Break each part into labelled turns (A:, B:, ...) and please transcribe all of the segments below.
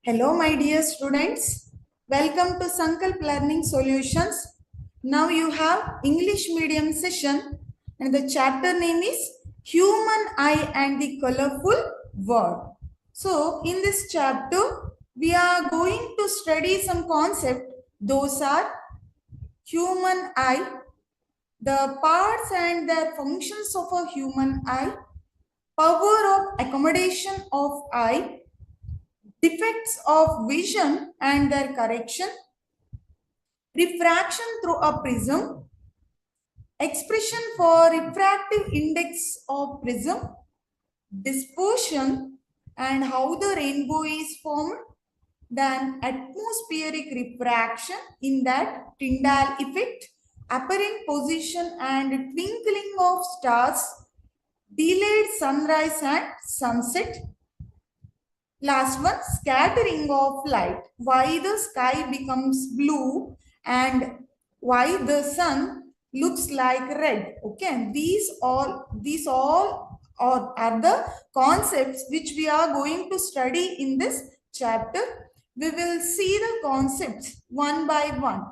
A: Hello, my dear students. Welcome to Sankalp Learning Solutions. Now you have English medium session and the chapter name is Human Eye and the Colorful World. So in this chapter, we are going to study some concept. Those are human eye, the parts and their functions of a human eye, power of accommodation of eye, defects of vision and their correction, refraction through a prism, expression for refractive index of prism, dispersion and how the rainbow is formed, then atmospheric refraction in that Tyndall effect, apparent position and twinkling of stars, delayed sunrise and sunset. Last one, scattering of light. Why the sky becomes blue and why the sun looks like red. Okay, these all are the concepts which we are going to study in this chapter. We will see the concepts one by one.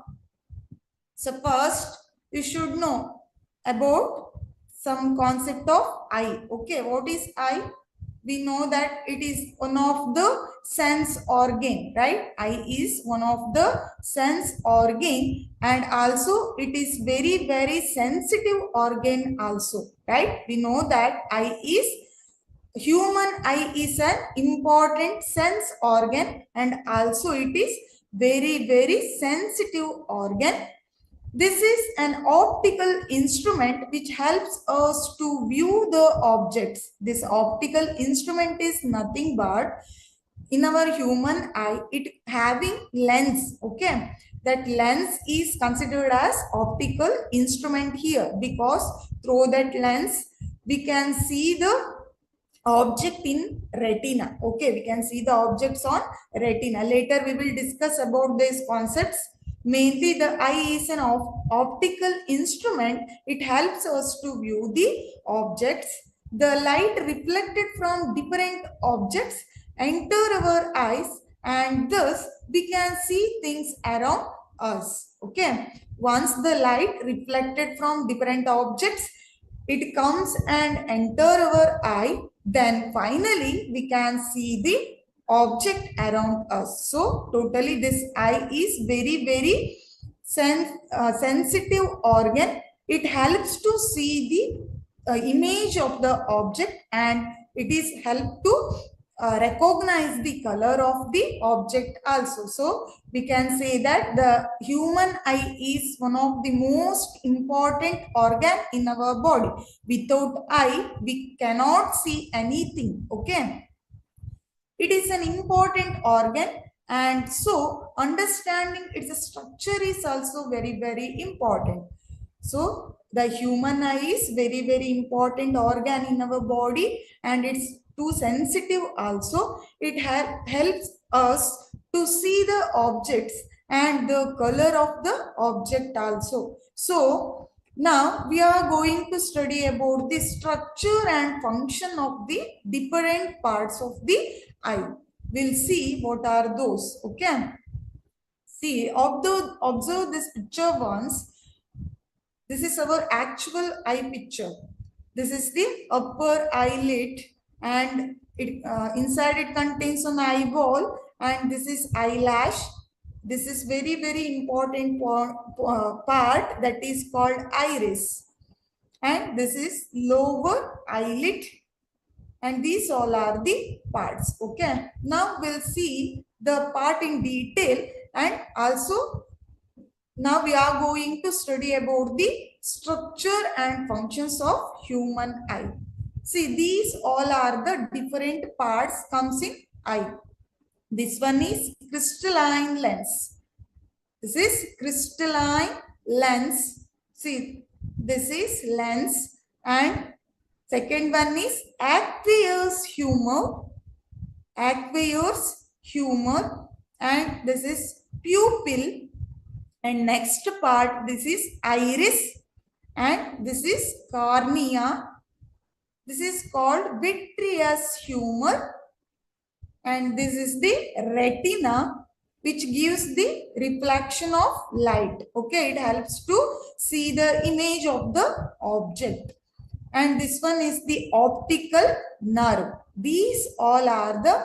A: So first, you should know about some concept of eye. Okay, what is eye? We know that it is one of the sense organ, right? Eye is one of the sense organ and also it is very, very sensitive organ also, right? We know that human eye is an important sense organ and also it is very, very sensitive organ. This is an optical instrument which helps us to view the objects. This optical instrument is nothing but in our human eye, it having lens. Okay, that lens is considered as optical instrument here because through that lens we can see the object in retina. Okay, we can see the objects on retina. Later we will discuss about these concepts. Mainly the eye is an optical instrument. It helps us to view the objects. The light reflected from different objects enter our eyes and thus we can see things around us. Okay, once the light reflected from different objects, it comes and enter our eye, then finally we can see the object around us. So totally this eye is very, very sensitive organ. It helps to see the image of the object and it is help to recognize the color of the object also. So we can say that the human eye is one of the most important organ in our body. Without eye, we cannot see anything. Okay. It is an important organ and so understanding its structure is also very, very important. So the human eye is very, very important organ in our body and it's too sensitive also. It helps us to see the objects and the color of the object also. So now we are going to study about the structure and function of the different parts of the eye. We'll see what are those. Okay. See, observe this picture once. This is our actual eye picture. This is the upper eyelid and inside it contains an eyeball and this is eyelash. This is very, very important part that is called iris. And this is lower eyelid and these all are the parts. Okay, now we'll see the part in detail and also now we are going to study about the structure and functions of human eye. See, these all are the different parts comes in eye. This one is crystalline lens. This is crystalline lens. See, this is lens and second one is aqueous humor. Aqueous humor and this is pupil. And next part, this is iris and this is cornea. This is called vitreous humor and this is the retina, which gives the reflection of light. Okay, it helps to see the image of the object. And this one is the optical nerve. These all are the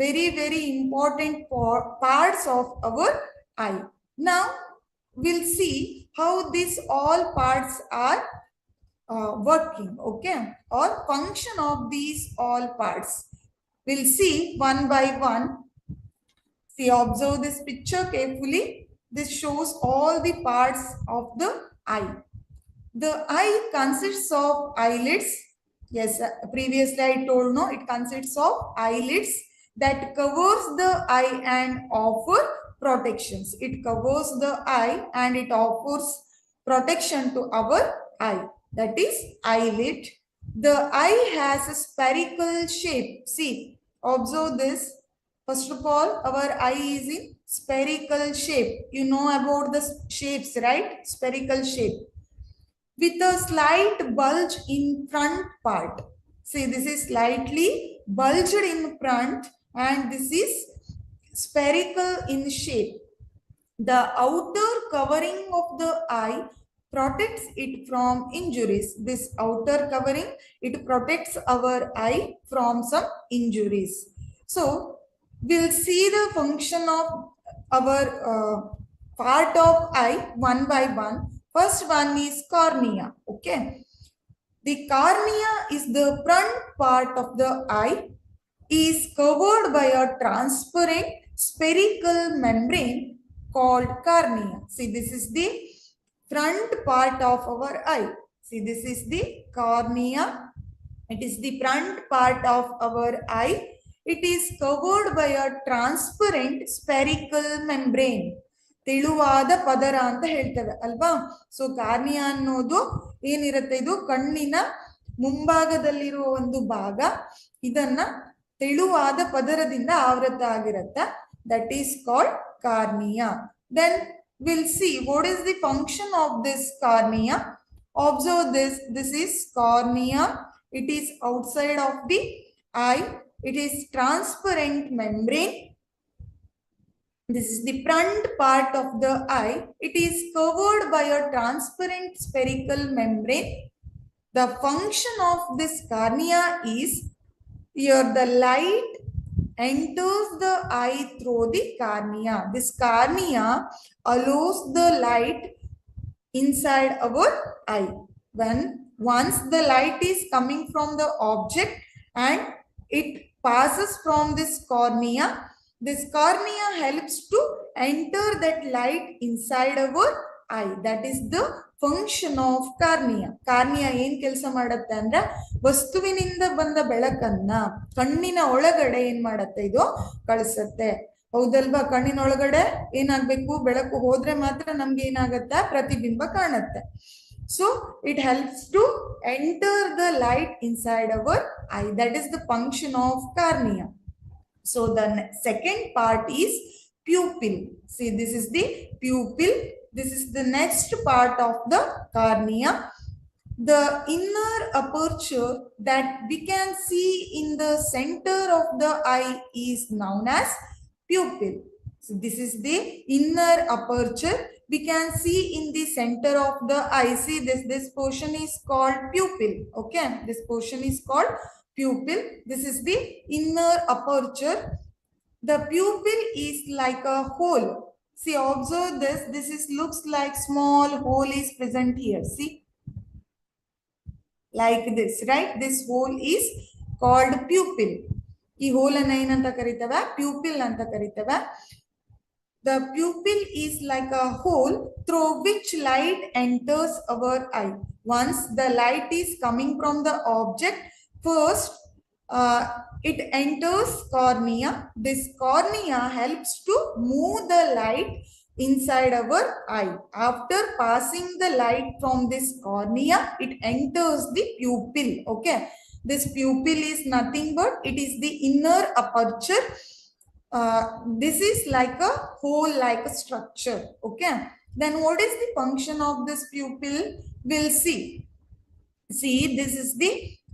A: very, very important parts of our eye. Now we'll see how these all parts are working, okay, or function of these all parts. We'll see one by one. See, observe this picture carefully. This shows all the parts of the eye. The eye consists of eyelids. Yes, previously I told, no, it consists of eyelids that covers the eye and offer protections. It covers the eye and it offers protection to our eye. That is eyelid. The eye has a spherical shape. See, observe this. First of all, our eye is in spherical shape. You know about the shapes, right? Spherical shape with a slight bulge in front part. See, this is slightly bulged in front and this is spherical in shape. The outer covering of the eye protects it from injuries. This outer covering, it protects our eye from some injuries. So we'll see the function of our part of eye one by one. First one is cornea. Okay, the cornea is the front part of the eye, is covered by a transparent spherical membrane called cornea. See, this is the front part of our eye. See, this is the cornea. It is the front part of our eye. It is covered by a transparent spherical membrane. ತೆಳುವಾದ ಪದರ ಅಂತ ಹೇಳ್ತೇವೆ ಅಲ್ವಾ. So cornea ಅನ್ನೋದು ಏನಿರುತ್ತೆ, ಇದು ಕಣ್ಣಿನ ಮುಂಭಾಗದಲ್ಲಿರುವ ಒಂದು ಭಾಗ. ಇದನ್ನ ತೆಳುವಾದ ಪದರದಿಂದ ಆವೃತ ಆಗಿರುತ್ತೆ. That is called cornea. Then we'll see what is the function of this cornea. Observe this. This is cornea. It is outside of the eye. It is transparent membrane. This is the front part of the eye. It is covered by a transparent spherical membrane. The function of this cornea is, here the light enters the eye through the cornea. This cornea allows the light inside our eye. Once the light is coming from the object and it passes from this cornea helps to enter that light inside our eye. That is the function of cornea. Cornea ಏನ್ ಕೆಲಸ ಮಾಡುತ್ತೆ ಅಂದ್ರೆ, ವಸ್ತುವಿನಿಂದ ಬಂದ ಬೆಳಕನ್ನ ಕಣ್ಣಿನ ಒಳಗಡೆ ಏನ್ ಮಾಡತ್ತೆ, ಇದು ಕಳಿಸತ್ತೆ. ಹೌದಲ್ವಾ? ಕಣ್ಣಿನ ಒಳಗಡೆ ಏನಾಗ್ಬೇಕು, ಬೆಳಕು ಹೋದ್ರೆ ಮಾತ್ರ ನಮ್ಗೆ ಏನಾಗತ್ತೆ, ಪ್ರತಿಬಿಂಬ ಕಾಣತ್ತೆ. So it helps to enter the light inside our eye. That is the function of cornea. So the second part is pupil. See, this is the pupil. This is the next part of the cornea. The inner aperture that we can see in the center of the eye is known as pupil. So this is the inner aperture we can see in the center of the eye. See, this portion is called pupil. Okay, this portion is called pupil. This is the inner aperture. The pupil is like a hole. See, observe this. This is looks like small hole is present here. See, like this, right? This hole is called pupil. ಈ hole ಅನ್ನ ಏನಂತ ಕರೀತೇವೆ, pupil ಅಂತ ಕರೀತೇವೆ. The pupil is like a hole through which light enters our eye. Once the light is coming from the object, first it enters cornea. This cornea helps to move the light inside our eye. After passing the light from this cornea, it enters the pupil. Okay, this pupil is nothing but it is the inner aperture. This is like a hole, like a structure. Okay, then what is the function of this pupil? We'll see. See, this is the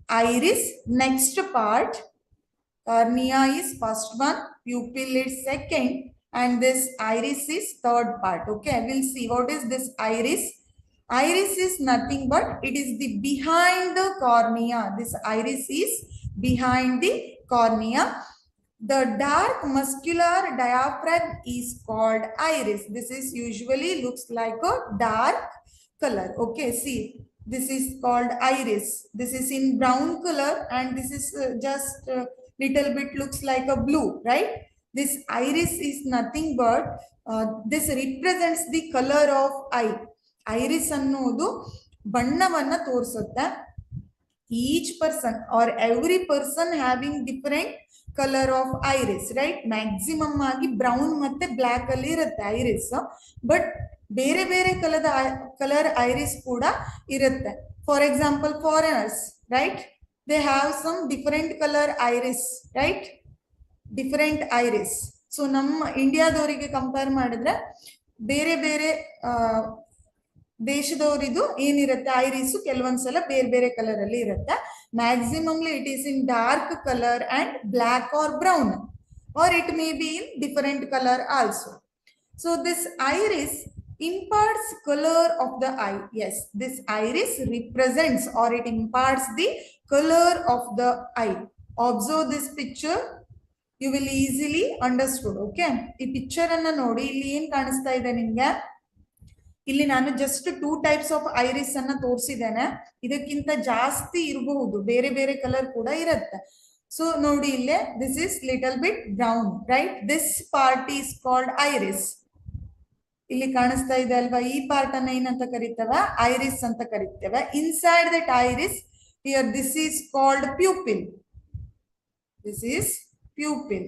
A: iris. Next part, Cornea is first one, pupil is second, and this iris is third part. Okay, we'll see what is this iris. Iris is nothing but it is the behind the cornea. This iris is behind the cornea. The dark muscular diaphragm is called iris. This is usually looks like a dark color. Okay, see, this is called iris. This is in brown color and this is just little bit looks like a blue, right? This iris is nothing but this represents the color of eye. Iris ಅನ್ನೋದು ಬಣ್ಣವನ್ನ ತೋರಿಸುತ್ತೆ. Each person or every person having different color of iris, right? Maximum ಆಗಿ brown ಮತ್ತೆ block ಅಲ್ಲಿ ಇರುತ್ತೆ iris, but ಬೇರೆ ಬೇರೆ colour iris ಕೂಡ ಇರುತ್ತೆ. For example foreigners, right, they have some different colour iris, right, different iris. So ನಮ್ಮ ಇಂಡಿಯಾದವರಿಗೆ ಕಂಪೇರ್ ಮಾಡಿದ್ರೆ ಬೇರೆ ಬೇರೆ ದೇಶದವರಿದು ಏನಿರುತ್ತೆ ಐರಿಸ್ ಕೆಲವೊಂದ್ಸಲ ಬೇರೆ ಬೇರೆ ಕಲರ್ ಅಲ್ಲಿ ಇರುತ್ತೆ. Maximumly it is in dark colour and black or brown, or it may be in different colour also. So this iris imparts color of the eye. Yes, this iris represents or it imparts the color of the eye. Observe this picture, you will easily understood. Okay, ಈ picture ಅನ್ನ ನೋಡಿ, ಇಲ್ಲಿ ಏನ್ ಕಾಣಿಸ್ತಾ ಇದೆ ನಿಮ್ಗೆ? ಇಲ್ಲಿ ನಾನು ಜಸ್ಟ್ 2 ಟೈಪ್ಸ್ ಆಫ್ ಐರಿಸ್ ಅನ್ನ ತೋರಿಸಿದ್ದೇನೆ. ಇದಕ್ಕಿಂತ ಜಾಸ್ತಿ ಇರಬಹುದು, ಬೇರೆ ಬೇರೆ ಕಲರ್ ಕೂಡ ಇರುತ್ತೆ. ಸೊ ನೋಡಿ ಇಲ್ಲೇ, this is little bit brown, right? This part is called iris. ಇಲ್ಲಿ ಕಾಣಿಸ್ತಾ ಇದೆ ಅಲ್ವಾ? ಈ ಪಾರ್ಟ್ ಅನ್ನ ಏನಂತ ಕರಿತೇವೆ? ಐರಿಸ್ ಅಂತ ಕರಿತೇವೆ. Inside that iris here this is called pupil. This is pupil.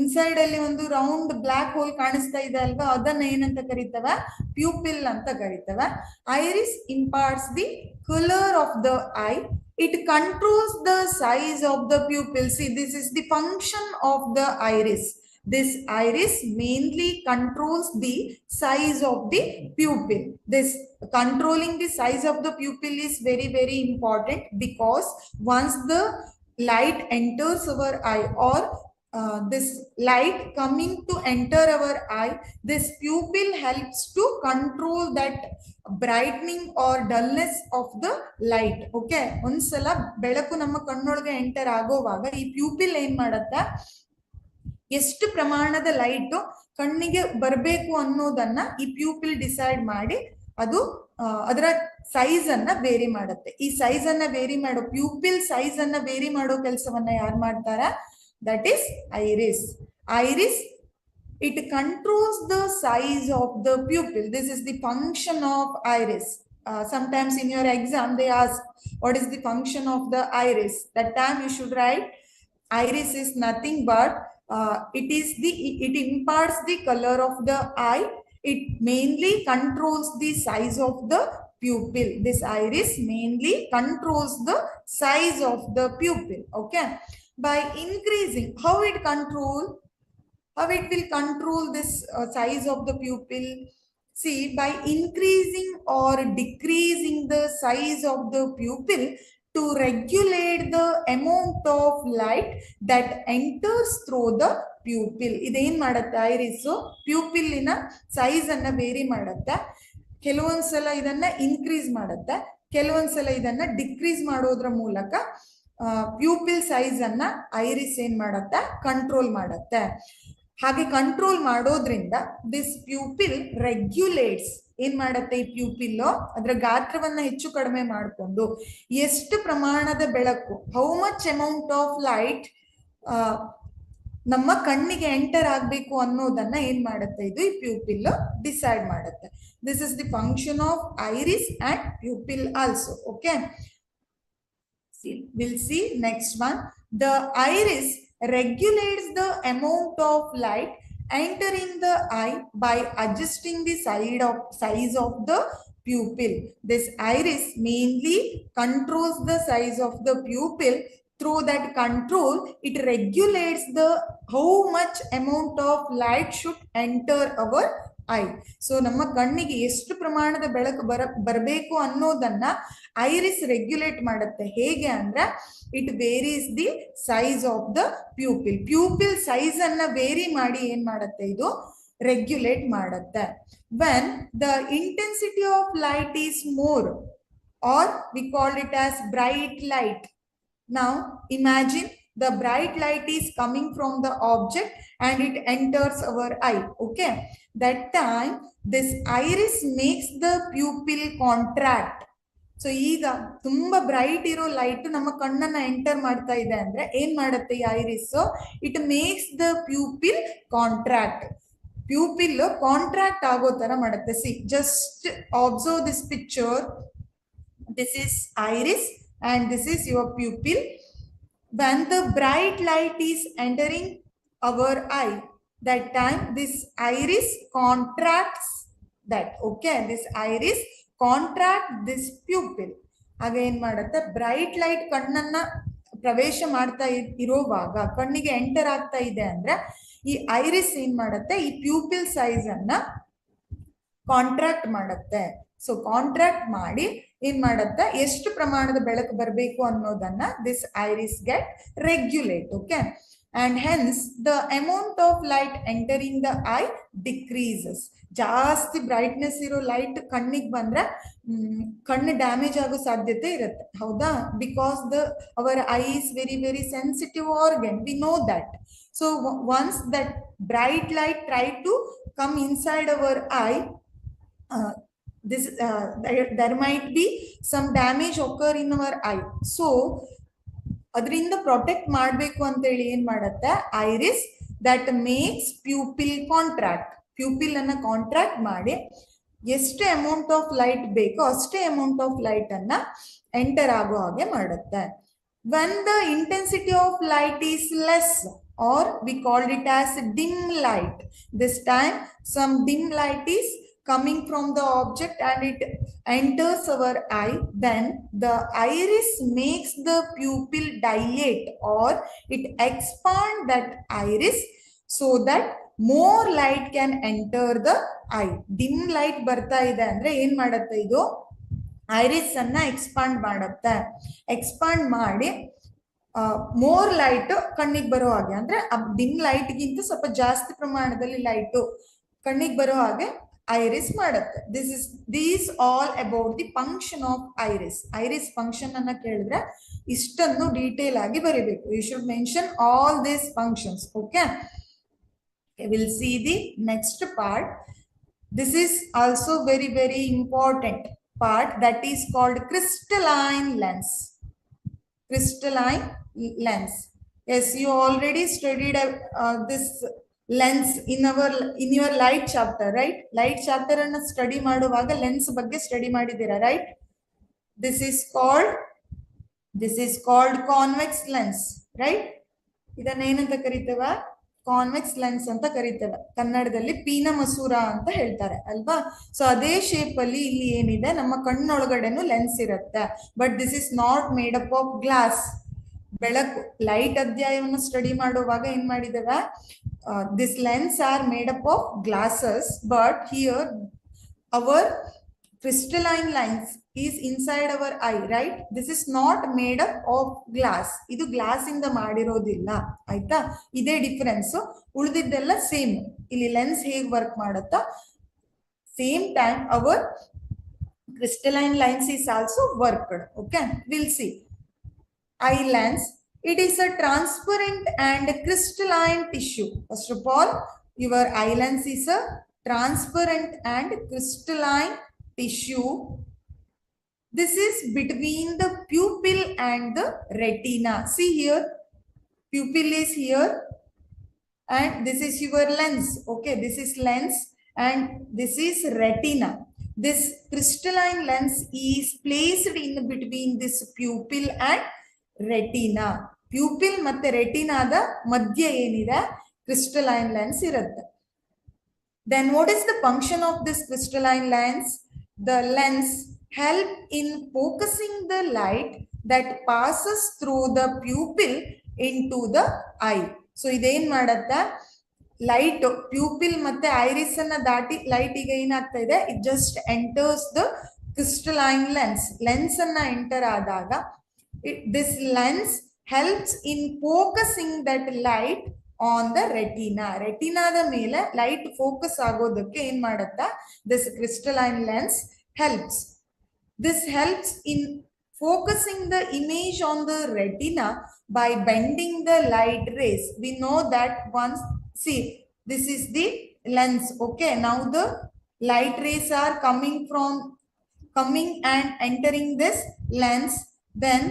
A: Inside ಅಲ್ಲಿ ಒಂದು ರೌಂಡ್ ಬ್ಲಾಕ್ ಹೋಲ್ ಕಾಣಿಸ್ತಾ ಇದೆ ಅಲ್ವಾ? ಅದನ್ನ ಏನಂತ ಕರಿತೇವೆ? ಪ್ಯೂಪಿಲ್ ಅಂತ ಕರಿತೇವೆ. Iris imparts the colour of the eye. It controls the size of the pupil. See, this is the function of the iris. This iris mainly controls the size of the pupil. This controlling the size of the pupil is very, very important, because once the light enters our eye, or this light coming to enter our eye, this pupil helps to control that brightening or dullness of the light. Okay, ಒಂದ್ಸಲ ಬೆಳಕು ನಮ್ಮ ಕಣ್ಣೊಳಗೆ enter ಆಗೋವಾಗ ಈ pupil ಏನ್ ಮಾಡುತ್ತೆ, ಎಷ್ಟು ಪ್ರಮಾಣದ light ಕಣ್ಣಿಗೆ ಬರಬೇಕು ಅನ್ನೋದನ್ನ ಈ ಪ್ಯೂಪಿಲ್ ಡಿಸೈಡ್ ಮಾಡಿ ಅದು ಅದರ ಸೈಜ್ ಅನ್ನ ವೇರಿ ಮಾಡುತ್ತೆ. ಈ ಸೈಜ್ ಅನ್ನ ವೇರಿ ಮಾಡೋ, ಪ್ಯೂಪಿಲ್ ಸೈಜ್ ಅನ್ನ ವೇರಿ ಮಾಡೋ ಕೆಲಸವನ್ನ ಯಾರು ಮಾಡ್ತಾರ? That is iris. Iris, it controls the size of the pupil. This is the function of iris. Sometimes in your exam they ask what is the function of the iris. That time you should write iris is nothing but it imparts the color of the eye. It mainly controls the size of the pupil. This iris mainly controls the size of the pupil. Okay, by increasing, how it will control this size of the pupil? See, by increasing or decreasing the size of the pupil to regulate the amount of light that enters through the pupil. ಇದೇನ್ ಮಾಡುತ್ತೆ? Iris ಪ್ಯೂಪಿಲಿನ size ಅನ್ನ very ಮಾಡುತ್ತೆ. ಕೆಲವೊಂದ್ಸಲ ಇದನ್ನ increase ಮಾಡುತ್ತೆ, ಕೆಲವೊಂದ್ಸಲ ಇದನ್ನ decrease ಮಾಡೋದ್ರ ಮೂಲಕ ಪ್ಯೂಪಿಲ್ ಸೈಜ್ ಅನ್ನ ಐರಿಸ್ ಏನ್ ಮಾಡುತ್ತೆ? ಕಂಟ್ರೋಲ್ ಮಾಡುತ್ತೆ. ಹಾಗೆ ಕಂಟ್ರೋಲ್ ಮಾಡೋದ್ರಿಂದ ದಿಸ್ ಪ್ಯೂಪಿಲ್ ರೆಗ್ಯುಲೇಟ್ಸ್, ಏನ್ ಮಾಡತ್ತೆ? ಈ ಪ್ಯೂಪಿಲ್ ಅದರ ಗಾತ್ರವನ್ನ ಹೆಚ್ಚು ಕಡಿಮೆ ಮಾಡಿಕೊಂಡು ಎಷ್ಟು ಪ್ರಮಾಣದ ಬೆಳಕು, how much amount of light ನಮ್ಮ ಕಣ್ಣಿಗೆ ಎಂಟರ್ ಆಗ್ಬೇಕು ಅನ್ನೋದನ್ನ ಏನ್ ಮಾಡುತ್ತೆ? ಇದು ಈ ಪ್ಯೂಪಿಲ್ ಡಿಸೈಡ್ ಮಾಡುತ್ತೆ. This is the function of iris and pupil also. Okay, we'll see next one. The iris regulates the amount of light entering the eye by adjusting the size of the pupil. This iris mainly controls the size of the pupil. Through that control, it regulates the how much amount of light should enter our I. So ನಮ್ಮ ಕಣ್ಣಿಗೆ ಎಷ್ಟು ಪ್ರಮಾಣದ ಬೆಳಕು ಬರಬೇಕು ಅನ್ನೋದನ್ನ iris regulate ಮಾಡುತ್ತೆ. ಹೇಗೆ ಅಂದ್ರೆ it varies the size of the pupil. Pupil size ಅನ್ನ ವೇರಿ ಮಾಡಿ ಏನ್ ಮಾಡುತ್ತೆ, ಇದು ರೆಗ್ಯುಲೇಟ್ ಮಾಡುತ್ತೆ. When the intensity of light is more, or we call it as bright light. Now imagine the bright light is coming from the object and it enters our eye. Okay, that time this iris makes the pupil contract. So ಈಗ ತುಂಬಾ bright ಇರೋ light ನಮ್ಮ ಕಣ್ಣನ್ನ enter ಮಾಡ್ತಾ ಇದೆ ಅಂದ್ರೆ ಏನ್ ಮಾಡುತ್ತೆ ಈ iris, it makes the pupil contract. Pupil contract ಆಗೋ ತರ ಮಾಡುತ್ತೆ. C, just observe this picture. This is iris and this is your pupil. When the bright light is entering our eye, that time this iris contracts that. Okay, this iris contract this pupil. Again ಮಾಡುತ್ತೆ, bright light ಕಣ್ಣನ್ನ ಪ್ರವೇಶ ಮಾಡ್ತಾ ಇರುವಾಗ, ಕಣ್ಣಿಗೆ enter ಆಗ್ತಾ ಇದೆ ಅಂದ್ರೆ ಈ iris ಏನ್ ಮಾಡುತ್ತೆ, ಈ ಪ್ಯೂಪಿಲ್ ಸೈಜ್ ಅನ್ನ ಕಾಂಟ್ರಾಕ್ಟ್ ಮಾಡುತ್ತೆ. ಸೊ ಕಾಂಟ್ರಾಕ್ಟ್ ಮಾಡಿ ಏನ್ ಮಾಡುತ್ತೆ, ಎಷ್ಟು ಪ್ರಮಾಣದ ಬೆಳಕು ಬರಬೇಕು ಅನ್ನೋದನ್ನ this iris get regulate. Okay, and hence the amount of light entering the eye decreases. ಜಾಸ್ತಿ ಬ್ರೈಟ್ನೆಸ್ ಇರೋ ಲೈಟ್ ಕಣ್ಣಿಗೆ ಬಂದ್ರೆ ಕಣ್ಣು ಡ್ಯಾಮೇಜ್ ಆಗೋ ಸಾಧ್ಯತೆ ಇರುತ್ತೆ, ಹೌದಾ? Because our eye is very very sensitive organ, we know that. So once that bright light try to come inside our eye, there might be some damage occur in our eye. So ಅದರಿಂದ protect ಮಾಡಬೇಕು ಅಂತ ಹೇಳಿ ಏನ್ ಮಾಡುತ್ತೆ iris, that makes pupil contract. Pupil ಅನ್ನ contract ಮಾಡಿ ಎಷ್ಟು amount of light ಬೇಕೋ ಅಷ್ಟೇ ಅಮೌಂಟ್ ಆಫ್ ಲೈಟ್ ಅನ್ನ ಎಂಟರ್ ಆಗೋ ಹಾಗೆ ಮಾಡುತ್ತೆ. When the intensity of light is less, or we called it as dim light, this time some dim light is coming from the object and it enters our eye, then the iris makes the pupil dilate, or it expand that iris so that more light can enter the eye. Dim light ಬರ್ತಾ ಇದೆ ಅಂದ್ರೆ ಏನ್ ಮಾಡುತ್ತೆ, ಇದು iris ಅನ್ನ expand ಮಾಡುತ್ತೆ. Expand ಮಾಡಿ more light ಕಣ್ಣಿಗೆ ಬರೋ ಹಾಗೆ, ಅಂದ್ರೆ ಡಿಮ್ ಲೈಟ್ ಗಿಂತ ಸ್ವಲ್ಪ ಜಾಸ್ತಿ ಪ್ರಮಾಣದಲ್ಲಿ ಲೈಟ್ ಕಣ್ಣಿಗೆ ಬರೋ ಹಾಗೆ ಐರಿಸ್ ಮಾಡುತ್ತೆ. These all about the function of iris. Iris function ಅನ್ನ ಕೇಳಿದ್ರೆ ಇಷ್ಟನ್ನು ಡೀಟೇಲ್ ಆಗಿ ಬರೀಬೇಕು. You should mention all these functions. Okay, will see the next part. This is also very very important part, that is called crystalline lens. Crystalline lens. Yes, you already studied this lens in your light chapter, right? Light chapter anna study ಮಾಡುವಾಗ lens ಬಗ್ಗೆ study ಮಾಡಿದ್ದೀರಾ, right? This is called convex lens, right? ಇದನ್ನ ಏನಂತ ಕರೀತೇವೆ, convex lens ಅಂತ ಕರೀತೇವೆ. ಕನ್ನಡದಲ್ಲಿ ಪೀನ ಮಸೂರ ಅಂತ ಹೇಳ್ತಾರೆ ಅಲ್ವಾ? ಸೊ ಅದೇ ಶೇಪ್ ಅಲ್ಲಿ ಇಲ್ಲಿ ಏನಿದೆ, ನಮ್ಮ ಕಣ್ಣೊಳಗಡೆನು ಲೆನ್ಸ್ ಇರುತ್ತೆ. But this is not made up of glass. ಬೆಳಕು ಲೈಟ್ ಅಧ್ಯಾಯವನ್ನು ಸ್ಟಡಿ ಮಾಡುವಾಗ ಏನ್ ಮಾಡಿದ್ದೇವೆ, this lens are made up of glasses, but here our crystalline lens is inside our eye, right? This is not made up of glass. ಇದು glass ಇಂದ ಮಾಡಿರೋದಿಲ್ಲ, ಆಯ್ತಾ? ಇದೇ ಡಿಫರೆನ್ಸ್. ಉಳಿದಿದ್ದೆಲ್ಲ ಸೇಮ್. ಇಲ್ಲಿ ಲೆನ್ಸ್ ಹೇಗೆ ವರ್ಕ್ ಮಾಡುತ್ತಾ, same time our crystalline lens is also worked. Okay, we'll see. Eye lens, it is a transparent and crystalline tissue. First of all, your eye lens is a transparent and crystalline tissue. This is between the pupil and the retina. See here, pupil is here and this is your lens. Okay, this is lens and this is retina. This crystalline lens is placed in between this pupil and retina. Pupil ಮತ್ತೆ retina ಮಧ್ಯ ಏನಿದೆ crystalline lens ಇರುತ್ತೆ. Then what is the function of this crystalline lens? The lens help in focusing the light that passes through the pupil into the eye. So ಇದೇನ್ ಮಾಡುತ್ತೆ, light pupil ಮತ್ತೆ iris ಅನ್ನ ದಾಟಿ light ಈಗ ಏನಾಗ್ತಾ ಇದೆ, it just enters the crystalline lens ಅನ್ನ enter ಆದಾಗ this lens helps in focusing that light on the ರೆಟಿನಾದ ಮೇಲೆ ಲೈಟ್ ಫೋಕಸ್ ಆಗೋದಕ್ಕೆ ಏನ್ ಮಾಡತ್ತಾ, this crystalline lens helps. This helps in focusing the image on the retina by bending the light rays. We know that once, see, this is the lens. Okay, now the light rays are coming and entering this lens. Then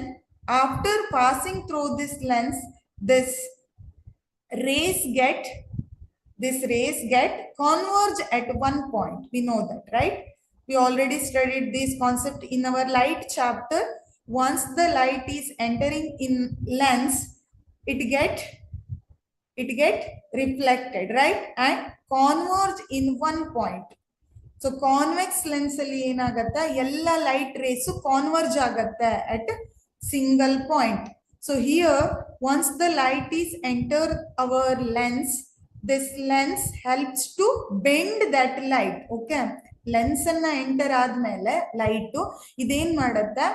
A: after passing through this lens, this rays get converge at one point. We know that, right? We already studied this concept in our light chapter. Once the light is entering in lens, it get reflected, right, and converge in one point. So convex lens ಅಲ್ಲಿ ಏನಾಗತ್ತೆ, ಎಲ್ಲ light rays converge ಆಗತ್ತೆ at single point. So here once the light is enter our lens, this lens helps to bend that light. Okay, lens ಅನ್ನ enter ಆದ್ಮೇಲೆ light ಇದೇನ್ ಮಾಡತ್ತೆ,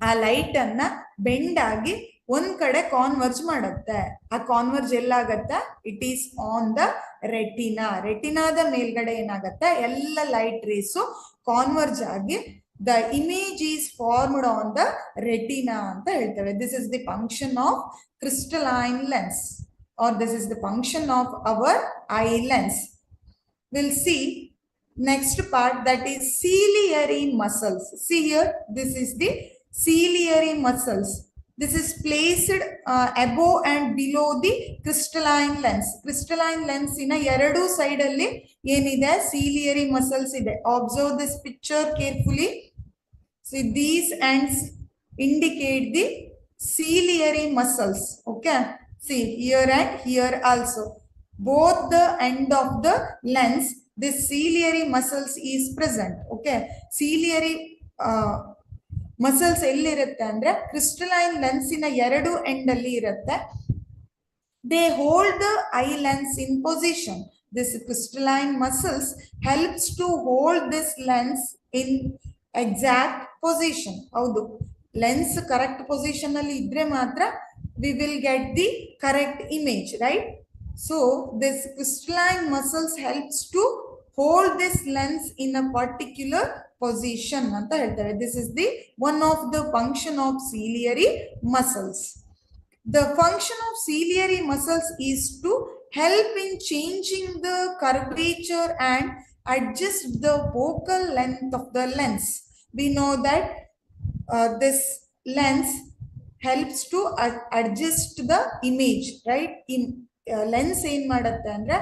A: ಆ light ಅನ್ನ ಬೆಂಡ್ ಆಗಿ ಒಂದ್ ಕಡೆ ಕಾನ್ವರ್ಜ್ ಮಾಡತ್ತೆ. ಆ ಕಾನ್ವರ್ಜ್ ಎಲ್ಲಾಗತ್ತೆ, ಇಟ್ ಈಸ್ ಆನ್ ದ ರೆಟಿನಾದ ಮೇಲ್ಗಡೆ ಏನಾಗತ್ತೆ, ಎಲ್ಲ ಲೈಟ್ ರೇಸು ಕಾನ್ವರ್ಜ್ ಆಗಿ the image is formed on the retina ಅಂತ ಹೇಳ್ತೇವೆ. This is the function of crystalline lens, or this is the function of our eye lens. Will see next part, that is ciliary muscles. See here, this is the ciliary muscles. This is placed above and below the crystalline lens. Crystalline lens in ಎರಡು side ಅಲ್ಲಿ ಏನಿದೆ, ciliary muscles ಇದೆ. Observe this picture carefully. See, these ends indicate the ciliary muscles. Okay, see here and here also, both the end of the lens, this ciliary muscles is present. Okay, ciliary muscles ಎಲ್ಲಿರುತ್ತೆ ಅಂದ್ರೆ crystalline ಲೆನ್ಸಿನ ಎರಡು end ಅಲ್ಲಿ ಇರುತ್ತೆ. They hold the eye lens in position. This crystalline muscles helps to hold this lens in exact position. ಹೌದು, lens correct position ಅಲ್ಲಿ ಇದ್ರೆ ಮಾತ್ರ we will get the correct image, right? So this crystalline muscles helps to hold this lens in a particular position anta heltare. This is the one of the function of ciliary muscles. The function of ciliary muscles is to help in changing the curvature and adjust the focal length of the lens. We know that this lens helps to adjust the image, right? In lens ಏನ್ ಮಾಡುತ್ತೆ ಅಂದ್ರೆ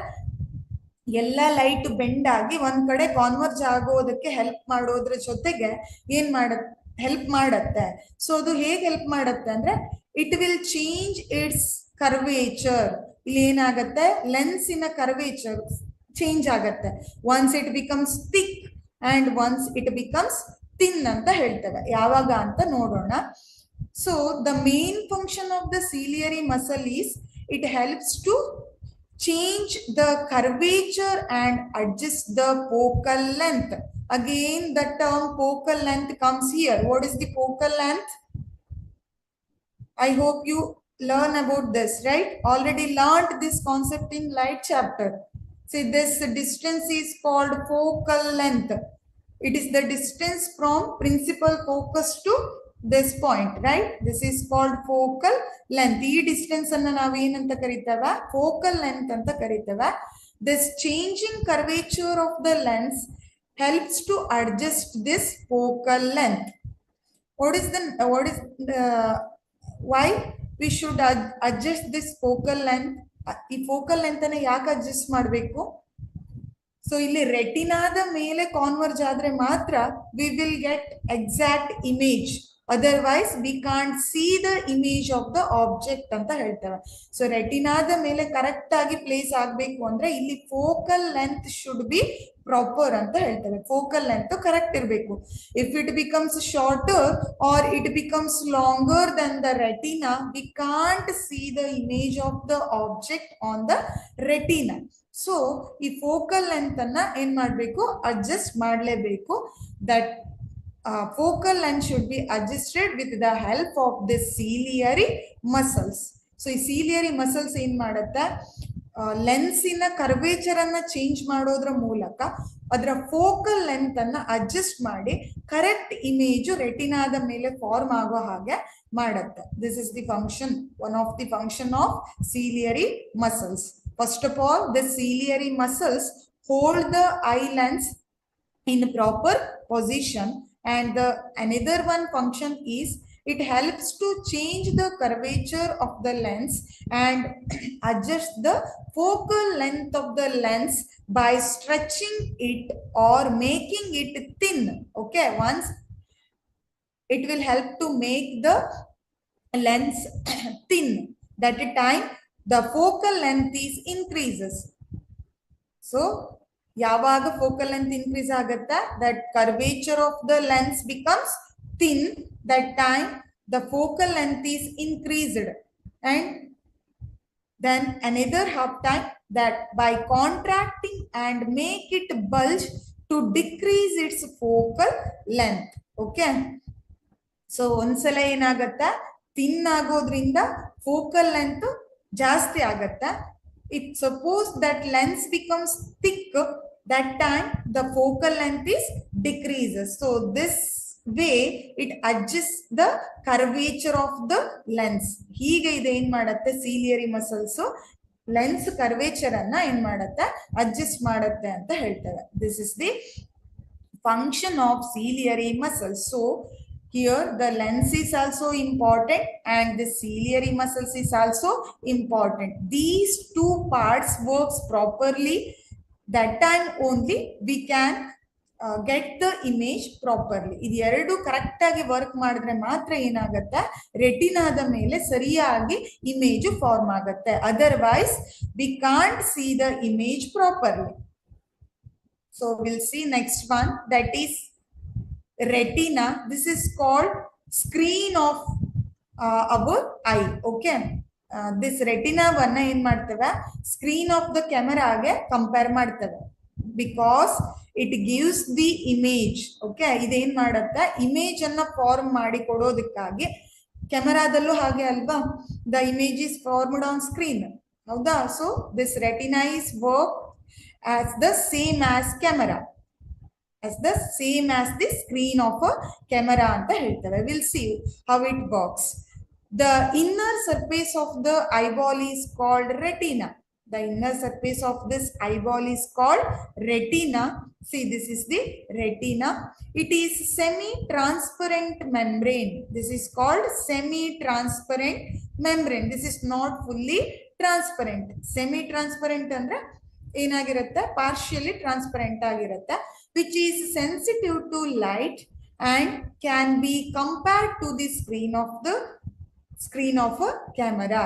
A: ಎಲ್ಲ light bend ಆಗಿ ಒಂದ್ ಕಡೆ ಕಾನ್ವರ್ಜ್ ಆಗೋದಕ್ಕೆ help ಮಾಡೋದ್ರ ಜೊತೆಗೆ ಏನ್ ಹೆಲ್ಪ್ ಮಾಡತ್ತೆ. ಸೊ ಅದು ಹೇಗೆ ಹೆಲ್ಪ್ ಮಾಡತ್ತೆ ಅಂದ್ರೆ it will change its curvature. ಇಲ್ಲಿ ಏನಾಗತ್ತೆ, ಲೆನ್ಸಿನ ಕರ್ವೇಚರ್ ಚೇಂಜ್ ಆಗತ್ತೆ. Once it becomes thick and once it becomes thin ಅಂತ ಹೇಳ್ತೇವೆ. ಯಾವಾಗ ಅಂತ ನೋಡೋಣ. So the main function of the ciliary muscle is it helps to change the curvature and adjust the focal length. Again, the term focal length comes here. What is the focal length? I hope you learn about this, right? Already learned this concept in light chapter. See, this distance is called focal length. It is the distance from principal focus to this point, right? This is called focal length. Ee distance anna ನಾವು ಏನಂತ ಕರೀತೇವೆ, focal length ಅಂತ ಕರೀತೇವೆ. This changing curvature of the lens helps to adjust this focal length. What is why we should adjust this focal length? ಈ focal length ಅನ್ನು ಯಾಕೆ adjust ಮಾಡಬೇಕು? So ಇಲ್ಲಿ ರೆಟಿನಾದ ಮೇಲೆ ಕಾನ್ವರ್ಜ್ ಆದ್ರೆ ಮಾತ್ರ we will get exact image. Otherwise we can't see the image of the object ಅಂತ ಹೇಳ್ತೇವೆ. ಸೊ ರೆಟಿನಾದ ಮೇಲೆ ಕರೆಕ್ಟ್ ಆಗಿ ಪ್ಲೇಸ್ ಆಗ್ಬೇಕು ಅಂದ್ರೆ ಇಲ್ಲಿ focal length should be proper ಅಂತ ಹೇಳ್ತೇವೆ. ಫೋಕಲ್ ಲೆಂತ್ ಕರೆಕ್ಟ್ ಇರಬೇಕು. If it becomes shorter or it becomes longer then the retina, we can't see the image of the object on the retina. So ಈ focal length ಅನ್ನ ಏನ್ ಮಾಡ್ಬೇಕು, adjust ಮಾಡಲೇಬೇಕು. That focal length should be adjusted with the help of the ciliary muscles. So ಈ ciliary muscles ಏನ್ ಮಾಡುತ್ತೆ, ಲೆನ್ಸಿನ curvature ಅನ್ನ change ಮಾಡೋದ್ರ ಮೂಲಕ ಅದರ ಫೋಕಲ್ ಲೆಂತ್ ಅನ್ನ ಅಡ್ಜಸ್ಟ್ ಮಾಡಿ ಕರೆಕ್ಟ್ ಇಮೇಜ್ ರೆಟಿನಾದ ಮೇಲೆ ಫಾರ್ಮ್ ಆಗೋ ಹಾಗೆ ಮಾಡುತ್ತೆ. This is the function, one of the function of ciliary muscles. First of all, the ciliary muscles hold the eye lens in proper position, and the another one function is it helps to change the curvature of the lens and adjust the focal length of the lens by stretching it or making it thin. Okay, once it will help to make the lens thin, that time the focal length is increases. So ಯಾವಾಗ focal length increase ಆಗುತ್ತೆ, that curvature of the lens becomes thin, that time the focal length is increased. And then another half time that by contracting and make it bulge to decrease its focal length. Okay, so ಒಂದ್ಸಲ ಏನಾಗತ್ತೆ, thin ಆಗೋದ್ರಿಂದ focal length ಜಾಸ್ತಿ ಆಗತ್ತೆ. If suppose that lens becomes thick, that time the focal length is decreases. So this way it adjusts the curvature of the lens. ಹೀಗೆ ಇದೆ ಏನ್ ಮಾಡುತ್ತೆ, ciliary muscles lens curvature ಅನ್ನ ಏನ್ ಮಾಡುತ್ತೆ, ಅಡ್ಜಸ್ಟ್ ಮಾಡುತ್ತೆ ಅಂತ ಹೇಳ್ತೇವೆ. This is the function of ciliary muscles. So here the lens is also important and the ciliary muscles is also important. These two parts works properly, that time only we can get the image properly. ಇದು ಎರಡು correct ಆಗಿ work ಮಾಡಿದ್ರೆ ಮಾತ್ರ ಏನಾಗುತ್ತೆ, ರೆಟಿನಾದ ಮೇಲೆ ಸರಿಯಾಗಿ image form ಆಗುತ್ತೆ. Otherwise we can't see the image properly. So will see next one, that is retina. This is called screen of our eye. Okay, this retina vanna ಏನ್ ಮಾಡ್ತೇವೆ, ಸ್ಕ್ರೀನ್ ಆಫ್ ದ ಕ್ಯಾಮೆರಾಗೆ ಕಂಪೇರ್ ಮಾಡ್ತೇವೆ, because it gives the image. Okay, ಇದೇನ್ ಮಾಡುತ್ತೆ, image ಅನ್ನ form ಮಾಡಿ ಕೊಡೋದಕ್ಕಾಗಿ, ಕ್ಯಾಮೆರಾದಲ್ಲೂ ಹಾಗೆ ಅಲ್ವಾ, the image is formed on screen, ಹೌದಾ? So this retina is work as the same as camera, as the same as the screen of a camera anta heltave. We'll see how it works. The inner surface of the eyeball is called retina. The inner surface of this eyeball is called retina. See, this is the retina. It is semi-transparent membrane. This is called semi-transparent membrane. This is not fully transparent. Semi-transparent andre ಏನಾಗಿರುತ್ತೆ, partially transparent ಆಗಿರುತ್ತೆ, which is sensitive to light and can be compared to the screen of a camera.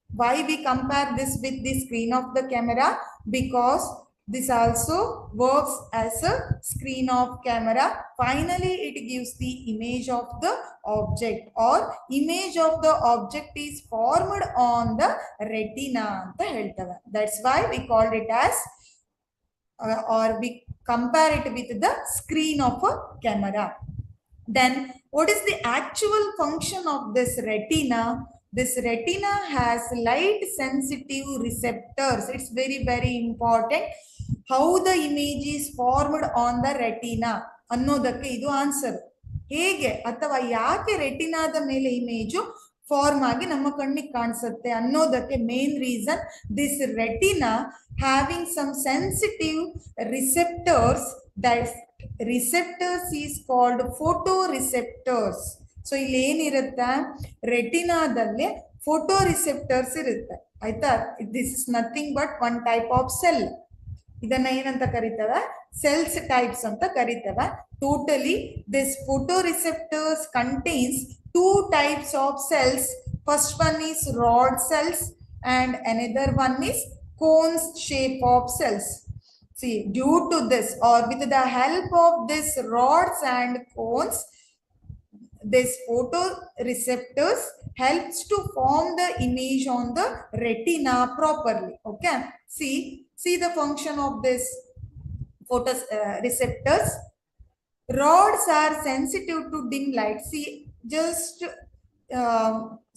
A: Why we compare this with the screen of the camera? Because this also works as a screen of camera. Finally, it gives the image of the object, or image of the object is formed on the retina anta heltave. That's why we called it as or we compare it with the screen of a camera. Then what is the actual function of this retina? This retina has light sensitive receptors. It's very, very important. How the image is formed on the retina ಅನ್ನೋದಕ್ಕೆ ಇದು answer. ಹೇಗೆ ಅಥವಾ ಯಾಕೆ ರೆಟಿನಾದ ಮೇಲೆ image form ಆಗಿ ನಮ್ಮ ಕಣ್ಣಿಗೆ ಕಾಣಿಸುತ್ತೆ ಅನ್ನೋದಕ್ಕೆ main reason, this retina having some sensitive receptors, that receptors is called photoreceptors. So ಇಲ್ಲಿ ಏನಿರುತ್ತೆ, ರೆಟಿನಾದಲ್ಲಿ ಫೋಟೋ ರಿಸೆಪ್ಟರ್ಸ್ ಇರುತ್ತೆ, ಆಯ್ತಾ? This is nothing but one type of cell. ಇದನ್ನ ಏನಂತ ಕರೀತೇವೆ? ಸೆಲ್ಸ್ ಟೈಪ್ಸ್ ಅಂತ ಕರೀತೇವೆ. Totally this photoreceptors contains two types of cells. First one is rod cells and another one is cone shape of cells. See, due to this or with the help of this rods and cones, this photoreceptors helps to form the image on the retina properly. Okay, see the function of this photoreceptors. Rods are sensitive to dim light. See, just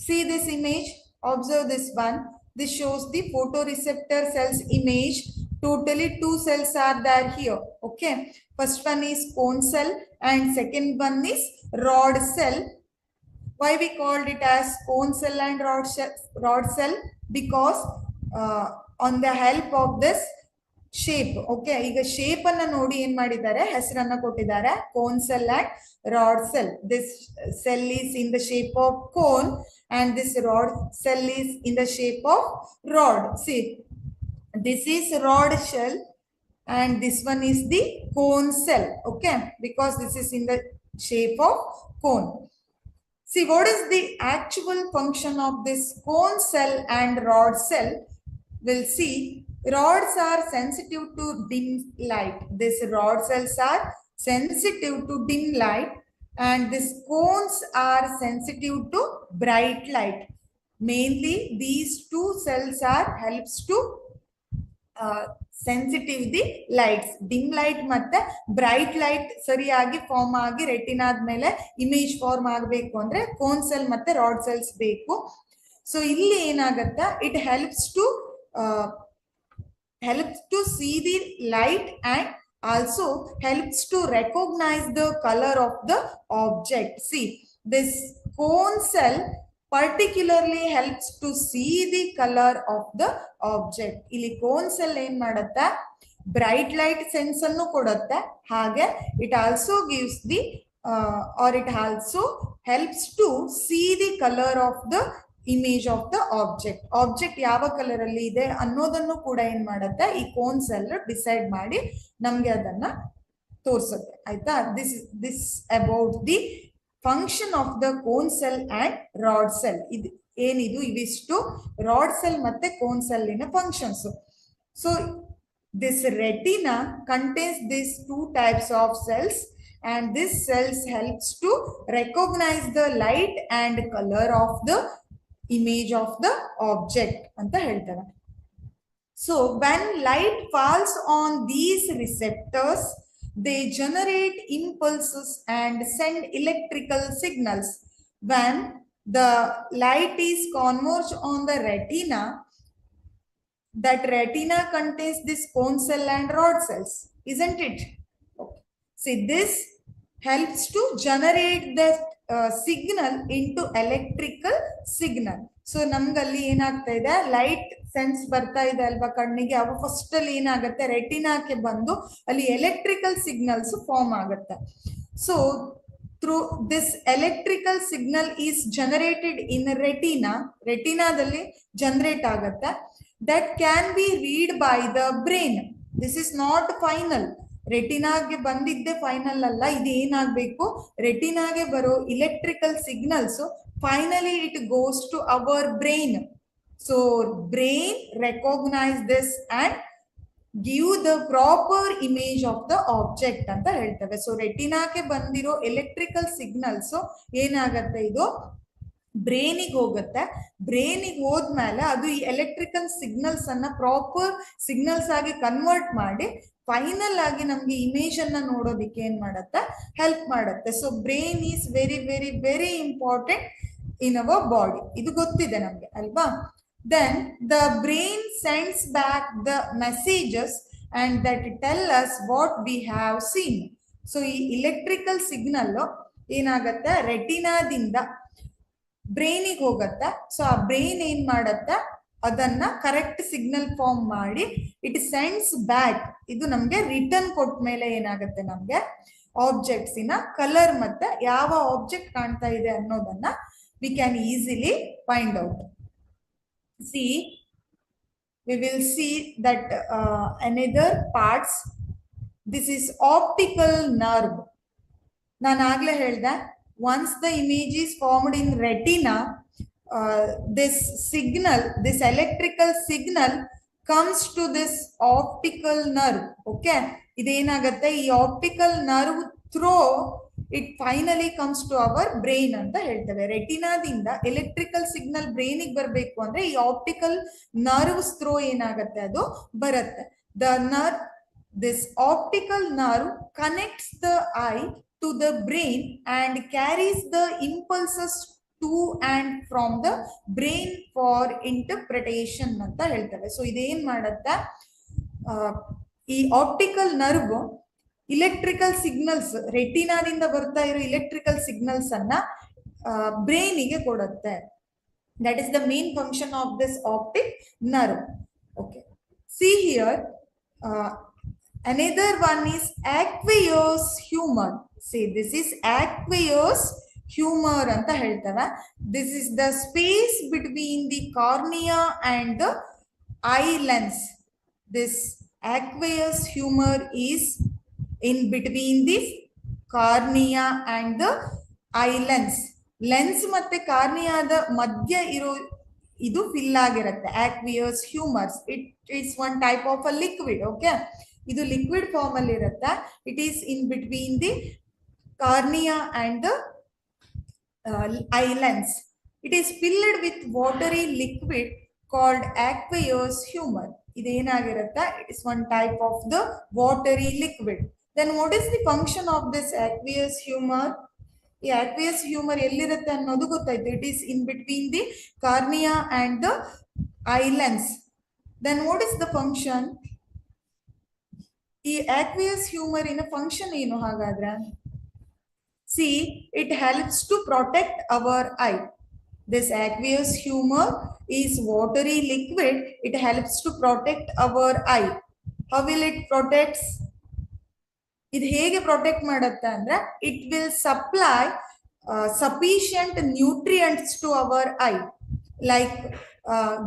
A: see this image, observe this one. This shows the photoreceptor cells image. Totally two cells are there here. Okay, first one is cone cell and second one is rod cell. Why we called it as cone cell and rod cell? Because on the help of this shape. Okay, ಈಗ shape ಅನ್ನ ನೋಡಿ ಏನ್ ಮಾಡಿದ್ದಾರೆ, ಹೆಸರನ್ನ ಕೊಟ್ಟಿದ್ದಾರೆ, cone cell and rod cell. This cell is in the shape of cone and this rod cell is in the shape of rod. See, this is rod shell and this one is the cone cell. Okay, because this is in the shape of cone. See, what is the actual function of this cone cell and rod cell? We'll see. Rods are sensitive to dim light. These rod cells are sensitive to dim light and these cones are sensitive to bright light. Mainly these two cells are helps to sensitive the lights. Dim light ಮತ್ತೆ bright light ಸರಿಯಾಗಿ form ಆಗಿ ರೆಟಿನಾದ ಮೇಲೆ image form ಆಗಬೇಕು ಅಂದ್ರೆ cone cell ಮತ್ತೆ rod cells ಬೇಕು. So ಇಲ್ಲಿ ಏನಾಗತ್ತಾ, it helps to see the light and also helps to recognize the color of the object. See, this cone cell particularly helps to see the color of the object. ಇಲ್ಲಿ cone cell ಏನ್ ಮಾಡುತ್ತೆ, bright light sense ಅನ್ನು ಕೊಡುತ್ತೆ, ಹಾಗೆ it also gives the or it also helps to see the color of the image of the object ಯಾವ colour ಅಲ್ಲಿ ಇದೆ ಅನ್ನೋದನ್ನು ಕೂಡ ಏನ್ ಮಾಡುತ್ತೆ, ಈ ಕೋನ್ ಸೆಲ್ ಡಿಸೈಡ್ ಮಾಡಿ ನಮ್ಗೆ ಅದನ್ನ ತೋರಿಸುತ್ತೆ. ಆಯ್ತಾ? This about the function of the cone cell and rod cell. ಇದು ಏನಿದು, ಇವಿಷ್ಟು ರಾಡ್ ಸೆಲ್ ಮತ್ತೆ ಕೋನ್ ಸೆಲ್ಲಿನ functions. So this retina contains this two types of cells and this cells helps to recognize the light and color of the image of the object ಅಂತ ಹೇಳ್ತಾರೆ. So when light falls on these receptors, they generate impulses and send electrical signals. When the light is converged on the retina, that retina contains this cone cell and rod cells, isn't it? Okay. See, this helps to generate the signal into electrical signal. So ನಮ್ಗಲ್ಲಿ ಏನಾಗ್ತಾ ಇದೆ, light sense ಬರ್ತಾ ಇದೆ ಅಲ್ವಾ ಕಣ್ಣಿಗೆ, ಅವು first ಅಲ್ಲಿ ಏನಾಗುತ್ತೆ, ರೆಟಿನಾಕ್ಕೆ ಬಂದು ಅಲ್ಲಿ ಎಲೆಕ್ಟ್ರಿಕಲ್ ಸಿಗ್ನಲ್ಸ್ ಫಾರ್ಮ್ ಆಗುತ್ತೆ. So through this electrical signal is generated in ರೆಟಿನಾದಲ್ಲಿ ಜನರೇಟ್ ಆಗುತ್ತೆ. That can be read by the brain. This is not final. ರೆಟಿನಾಗೆ ಬಂದಿದ್ದೆ ಫೈನಲ್ ಅಲ್ಲ, ಇದು ಏನಾಗಬೇಕು, ರೆಟಿನಾಗೆ ಬರೋ electrical signals finally it goes to our brain. So brain recognize this and give the proper image of the object ಅಂತ ಹೇಳ್ತೇವೆ. So ರೆಟಿನಾಕ್ಕೆ ಬಂದಿರೋ ಎಲೆಕ್ಟ್ರಿಕಲ್ ಸಿಗ್ನಲ್ಸ್ ಏನಾಗತ್ತೆ, ಇದು ಬ್ರೈನಿಗೆ ಹೋಗುತ್ತೆ. ಬ್ರೈನಿಗೆ ಹೋದ್ಮೇಲೆ ಅದು ಈ ಎಲೆಕ್ಟ್ರಿಕಲ್ ಸಿಗ್ನಲ್ಸ್ ಅನ್ನ ಪ್ರಾಪರ್ ಸಿಗ್ನಲ್ಸ್ ಆಗಿ ಕನ್ವರ್ಟ್ ಮಾಡಿ ಫೈನಲ್ ಆಗಿ ನಮ್ಗೆ ಇಮೇಜ್ ಅನ್ನ ನೋಡೋದಿಕ್ಕೆ ಏನ್ ಮಾಡುತ್ತೆ, ಹೆಲ್ಪ್ ಮಾಡುತ್ತೆ. So brain is very very very important in our body. ಇದು ಗೊತ್ತಿದೆ ನಮ್ಗೆ ಅಲ್ವಾ? Then the brain sends back the messages and that tell us what we have seen. So ಈ electrical signal ಏನಾಗತ್ತೆ, ರೆಟಿನಾದಿಂದ ಬ್ರೈನಿಗೆ ಹೋಗತ್ತೆ. ಸೊ ಆ ಬ್ರೈನ್ ಏನ್ ಮಾಡತ್ತೆ, ಅದನ್ನ ಕರೆಕ್ಟ್ ಸಿಗ್ನಲ್ ಫಾರ್ಮ್ ಮಾಡಿ ಇಟ್ ಸೆಂಡ್ಸ್ ಬ್ಯಾಕ್. ಇದು ನಮ್ಗೆ ರಿಟರ್ನ್ ಕೊಟ್ಟ ಮೇಲೆ ಏನಾಗುತ್ತೆ, ನಮ್ಗೆ ಆಬ್ಜೆಕ್ಟ್ಸ್ ಇನ ಕಲರ್ ಮತ್ತೆ ಯಾವ ಆಬ್ಜೆಕ್ಟ್ ಕಾಣ್ತಾ ಇದೆ ಅನ್ನೋದನ್ನ we can easily find out. See, we will see that another parts. This is optical nerve. ನಾನು ಆಗ್ಲೇ ಹೇಳ್ದೆ, once the image is formed in retina, this signal, this electrical signal comes to this optical nerve. Okay, ಇದೇನಾಗತ್ತೆ, ಈ optical nerve through it finally comes to our brain ಅಂತ ಹೇಳ್ತೇವೆ. ರೆಟಿನಾದಿಂದ electrical signal ಬ್ರೈನಿಗೆ ಬರಬೇಕು ಅಂದ್ರೆ ಈ ಆಪ್ಟಿಕಲ್ ನರ್ವ್ಸ್ ಥ್ರೋ ಏನಾಗತ್ತೆ, ಅದು ಬರುತ್ತೆ. The nerve, this optical nerve connects the eye to the brain and carries the impulses to and from the brain for interpretation ಅಂತ ಹೇಳ್ತೇವೆ. ಸೊ ಇದೇನ್ ಮಾಡುತ್ತೆ, ಈ ಆಪ್ಟಿಕಲ್ ನರ್ವ್ ಇಲೆಕ್ಟ್ರಿಕಲ್ ಸಿಗ್ನಲ್ಸ್, ರೆಟಿನಾದಿಂದ ಬರ್ತಾ ಇರೋ ಇಲೆಕ್ಟ್ರಿಕಲ್ ಸಿಗ್ನಲ್ಸ್ ಅನ್ನ ಬ್ರೈನಿಗೆ ಕೊಡುತ್ತೆ. That is the main function of this optic nerve. Okay, see here. Another one is aqueous humor. See, this is aqueous humor anta heltava. This is the space between the cornea and the eye lens. This aqueous humor is in between the cornea and the eye lens. Lens ಮತ್ತೆ ಕಾರ್ನಿಯಾದ ಮಧ್ಯ ಇರೋ ಇದು fill ಆಗಿರುತ್ತೆ. aqueous humors, it is one type of a liquid. Okay, ಇದು liquid form ಅಲ್ಲಿ ಇರುತ್ತೆ. It is in between the cornea and the eye lens. It is filled with watery liquid called aqueous humor. ಇದೇನಾಗಿರುತ್ತೆ, it is one type of the watery liquid. Then what is the function of this aqueous humor? ಈ aqueous humor ಎಲ್ಲಿರುತ್ತೆ ಅನ್ನೋದು ಗೊತ್ತಾಯ್ತು. It is in between the cornea and the eye lens. Then what is the function? ಈ aqueous humor ಇನ function ಏನು ಹಾಗಾದ್ರೆ? See, it helps to protect our eye. This aqueous humor is watery liquid. It helps to protect our eye. How will it protects? ಇದು ಹೇಗೆ protect ಮಾಡುತ್ತೆ ಅಂದ್ರೆ, it will supply sufficient nutrients to our eye, like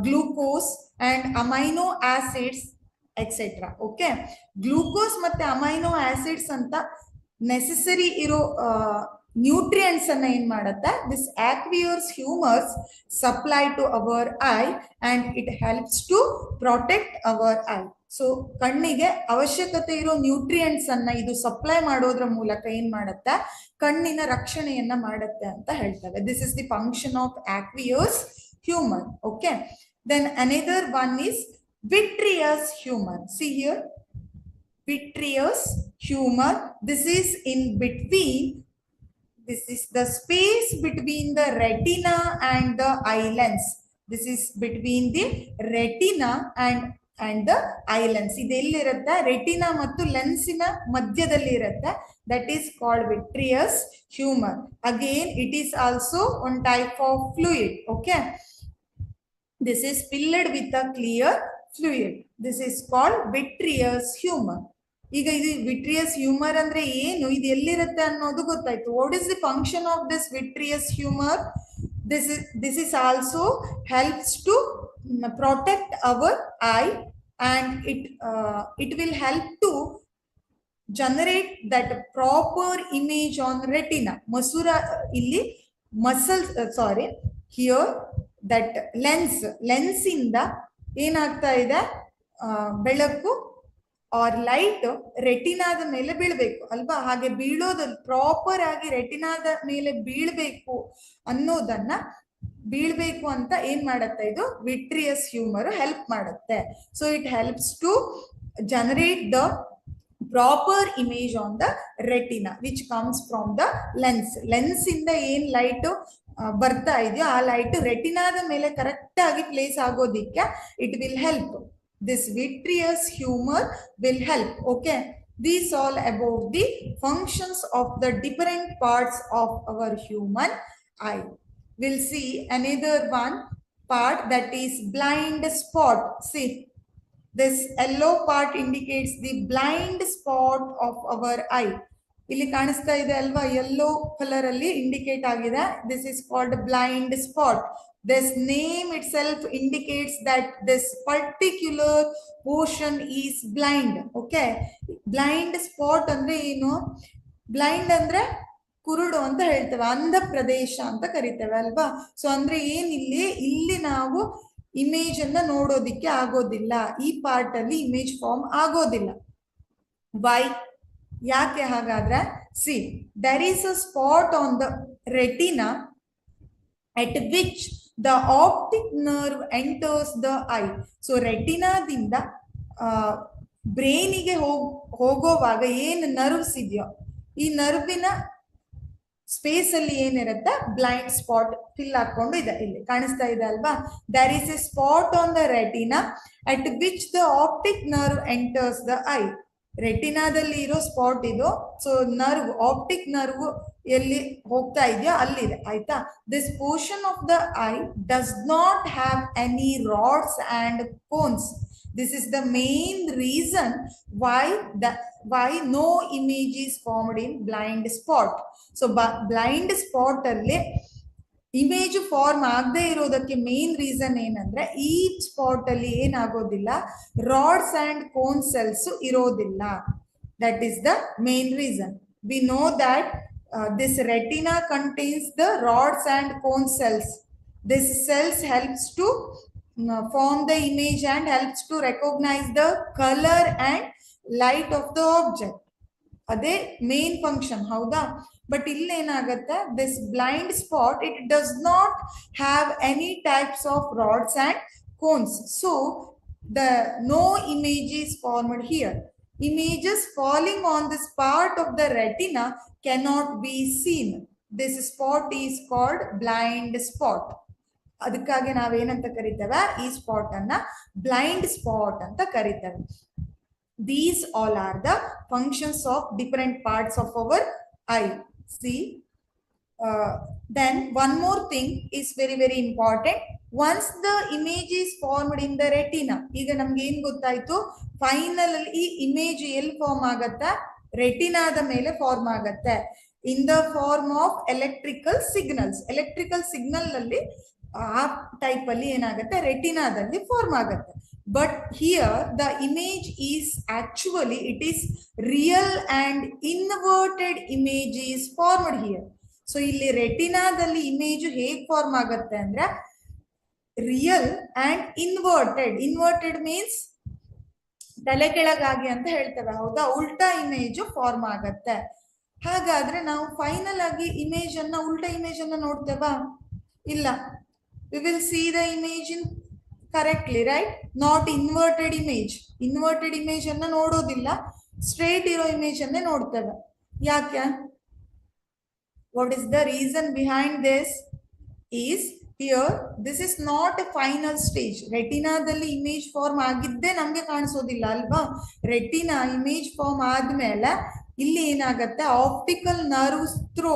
A: glucose and amino acids, etcetera. Okay, glucose ಮತ್ತೆ amino acids ಅಂತ necessary ಇರೋ nutrients ಅನ್ನ ಏನ್ ಮಾಡುತ್ತೆ, ದಿಸ್ aqueous humors supply to our eye and it helps to protect our eye. So ಕಣ್ಣಿಗೆ ಅವಶ್ಯಕತೆ ಇರೋ ನ್ಯೂಟ್ರಿಯೆಂಟ್ಸ್ ಅನ್ನ ಇದು ಸಪ್ಲೈ ಮಾಡೋದ್ರ ಮೂಲಕ ಏನ್ ಮಾಡುತ್ತೆ, ಕಣ್ಣಿನ ರಕ್ಷಣೆಯನ್ನ ಮಾಡುತ್ತೆ ಅಂತ ಹೇಳ್ತೇವೆ. This is the function of aqueous humor. Okay, then another one is vitreous humor. See here, vitreous humor. This is in between, this is the space between the retina and the eye lens. This is between the retina and the eye lens. ಇದೆಲ್ಲಿರುತ್ತೆ, retina ಮತ್ತು ಲೆನ್ಸಿನ ಮಧ್ಯದಲ್ಲಿ ಇರುತ್ತೆ. That is called vitreous humor. Again, it is also one type of fluid. Okay, this is filled with a clear fluid. This is called vitreous humor. ಈಗ ಇದು vitreous humor ಅಂದ್ರೆ ಏನು, ಇದು ಎಲ್ಲಿರುತ್ತೆ ಅನ್ನೋದು ಗೊತ್ತಾಯ್ತು. What is the function of this vitreous humor? This is also helps to protect our eye and it will help to generate that proper image on retina. Masura illi muscles, sorry, here that lens ಇಂದ ಏನಾಗ್ತಾ ಇದೆ, ಬೆಳಕು R light ರೆಟಿನಾದ ಮೇಲೆ ಬೀಳ್ಬೇಕು ಅಲ್ವಾ? ಹಾಗೆ ಬೀಳೋದು proper ಆಗಿ ರೆಟಿನಾದ ಮೇಲೆ ಬೀಳ್ಬೇಕು ಅನ್ನೋದನ್ನ ಬೀಳ್ಬೇಕು ಅಂತ ಏನ್ ಮಾಡತ್ತೆ, ಇದು ವಿಟ್ರಿಯಸ್ ಹ್ಯೂಮರ್ ಹೆಲ್ಪ್ ಮಾಡುತ್ತೆ. So it helps to generate the proper image on the retina which comes from the lens. Lens ಇಂದ ಏನ್ ಲೈಟ್ ಬರ್ತಾ ಇದೆಯೋ ಆ ಲೈಟ್ ರೆಟಿನಾದ ಮೇಲೆ ಕರೆಕ್ಟ್ ಆಗಿ ಪ್ಲೇಸ್ ಆಗೋದಿಕ್ಕೆ it will help. This vitreous humor will help. Okay, these all about the functions of the different parts of our human eye. We'll see another one part, that is blind spot. See, this yellow part indicates the blind spot of our eye. ಇಲ್ಲಿ ಕಾಣಿಸ್ತಾ ಇದೆ ಅಲ್ವಾ, yellow colour ಅಲ್ಲಿ indicate ಆಗಿದೆ. This is called blind spot. This name itself indicates that this particular portion is blind. Okay, blind spot ಅಂದ್ರೆ ಏನು? Blind ಅಂದ್ರೆ ಕುರುಡು ಅಂತ ಹೇಳ್ತೇವೆ, ಅಂಧ ಪ್ರದೇಶ ಅಂತ ಕರಿತೇವೆ ಅಲ್ವಾ. ಸೊ ಅಂದ್ರೆ ಏನಿಲ್ಲಿ, ಇಲ್ಲಿ ನಾವು ಇಮೇಜ್ ಅನ್ನ ನೋಡೋದಿಕ್ಕೆ ಆಗೋದಿಲ್ಲ, ಈ ಪಾರ್ಟ್ ಅಲ್ಲಿ ಇಮೇಜ್ ಫಾರ್ಮ್ ಆಗೋದಿಲ್ಲ. ವೈ? ಯಾಕೆ ಹಾಗಾದ್ರೆ? See, there is a spot on the retina at which the optic nerve enters the eye. ಸೊ ರೆಟಿನಾದಿಂದ ಬ್ರೈನಿಗೆ ಹೋಗೋವಾಗ ಏನು ನರ್ವ್ಸ್ ಇದೆಯೋ, ಈ ನರ್ವಿನ ಸ್ಪೇಸ್ ಅಲ್ಲಿ ಏನಿರುತ್ತೆ, ಬ್ಲೈಂಡ್ ಸ್ಪಾಟ್ ಫಿಲ್ ಹಾಕೊಂಡು ಇದೆ, ಇಲ್ಲಿ ಕಾಣಿಸ್ತಾ ಇದೆ ಅಲ್ವಾ. There is a spot on the retina at which the optic nerve enters the eye. ರೆಟಿನಾದಲ್ಲಿ ಇರೋ ಸ್ಪಾಟ್ ಇದು. ಸೊ ನರ್ವ್, ಆಪ್ಟಿಕ್ ನರ್ವ್ ಎಲ್ಲಿ ಹೋಗ್ತಾ ಇದೆಯೋ ಅಲ್ಲಿದೆ, ಆಯ್ತಾ. This portion of the I does not have any rods and cones. This is the main reason why no image is formed in blind spot. So blind spot ಅಲ್ಲಿ image form ಆಗದೆ ಇರೋದಕ್ಕೆ main reason ಏನಂದ್ರೆ, ಈ spot ಅಲ್ಲಿ ಏನಾಗೋದಿಲ್ಲ, rods and cone cells ಇರೋದಿಲ್ಲ. That is the main reason. V know that this retina contains the rods and cone cells. This cells helps to form the image and helps to recognize the color and light of the object. ಅದೇ main function, ಹೌದಾ. But ಇಲ್ಲಿ ಏನಾಗುತ್ತೆ, this blind spot, it does not have any types of rods and cones. So the no image is formed here. Images falling on this part of the retina cannot be seen. This spot is called blind spot. ಅದಕ್ಕಾಗಿ ನಾವೇನಂತ ಕರಿತೇವೆ, ಈ spot ಅನ್ನ blind spot ಅಂತ ಕರಿತೇವೆ. These all are the functions of different parts of our eye. See, then one more thing is very very important. Once the image is formed in the retina, ಈಗ ನಮ್ಗೆ ಏನ್ ಗೊತ್ತಾಯ್ತು, final ಈ image ಎಲ್ಲಿ form ಆಗತ್ತೆ, ರೆಟಿನಾದ ಮೇಲೆ form ಆಗತ್ತೆ, in the form of electrical signals. Electrical signal ಅಲ್ಲಿ ಆ ಟೈಪ್ ಅಲ್ಲಿ ಏನಾಗುತ್ತೆ, ರೆಟಿನಾದಲ್ಲಿ ಫಾರ್ಮ್ ಆಗುತ್ತೆ. But here the image is actually, it is real and inverted image is formed here. So ಇಲ್ಲಿ ರೆಟಿನಾದಲ್ಲಿ ಇಮೇಜ್ ಹೇಗ್ ಫಾರ್ಮ್ ಆಗತ್ತೆ ಅಂದ್ರೆ, real and inverted. Inverted means ತಲೆ ಕೆಳಗಾಗಿ ಅಂತ ಹೇಳ್ತೇವೆ, ಹೌದಾ. ಉಲ್ಟಾ ಇಮೇಜ್ ಫಾರ್ಮ್ ಆಗತ್ತೆ. ಹಾಗಾದ್ರೆ ನಾವು ಫೈನಲ್ ಆಗಿ ಇಮೇಜ್ ಅನ್ನ, ಉಲ್ಟಾ ಇಮೇಜ್ ಅನ್ನ ನೋಡ್ತೇವಾ? ಇಲ್ಲ. We will see the image in correctly, right? Not inverted image. Inverted image ಅನ್ನ ನೋಡೋದಿಲ್ಲ, ಸ್ಟ್ರೇಟ್ ಇರೋ ಇಮೇಜ್ ಅನ್ನೇ ನೋಡ್ತೇವೆ. ಯಾಕೆ? What is the reason behind this is, here this is not a final stage. ರೆಟಿನಾದಲ್ಲಿ ಇಮೇಜ್ ಫಾರ್ಮ್ ಆಗಿದ್ದೇ ನಮ್ಗೆ ಕಾಣಿಸೋದಿಲ್ಲ ಅಲ್ವಾ. ರೆಟಿನಾ ಇಮೇಜ್ ಫಾರ್ಮ್ ಆದ್ಮೇಲೆ ಇಲ್ಲಿ ಏನಾಗತ್ತೆ, optical nerves through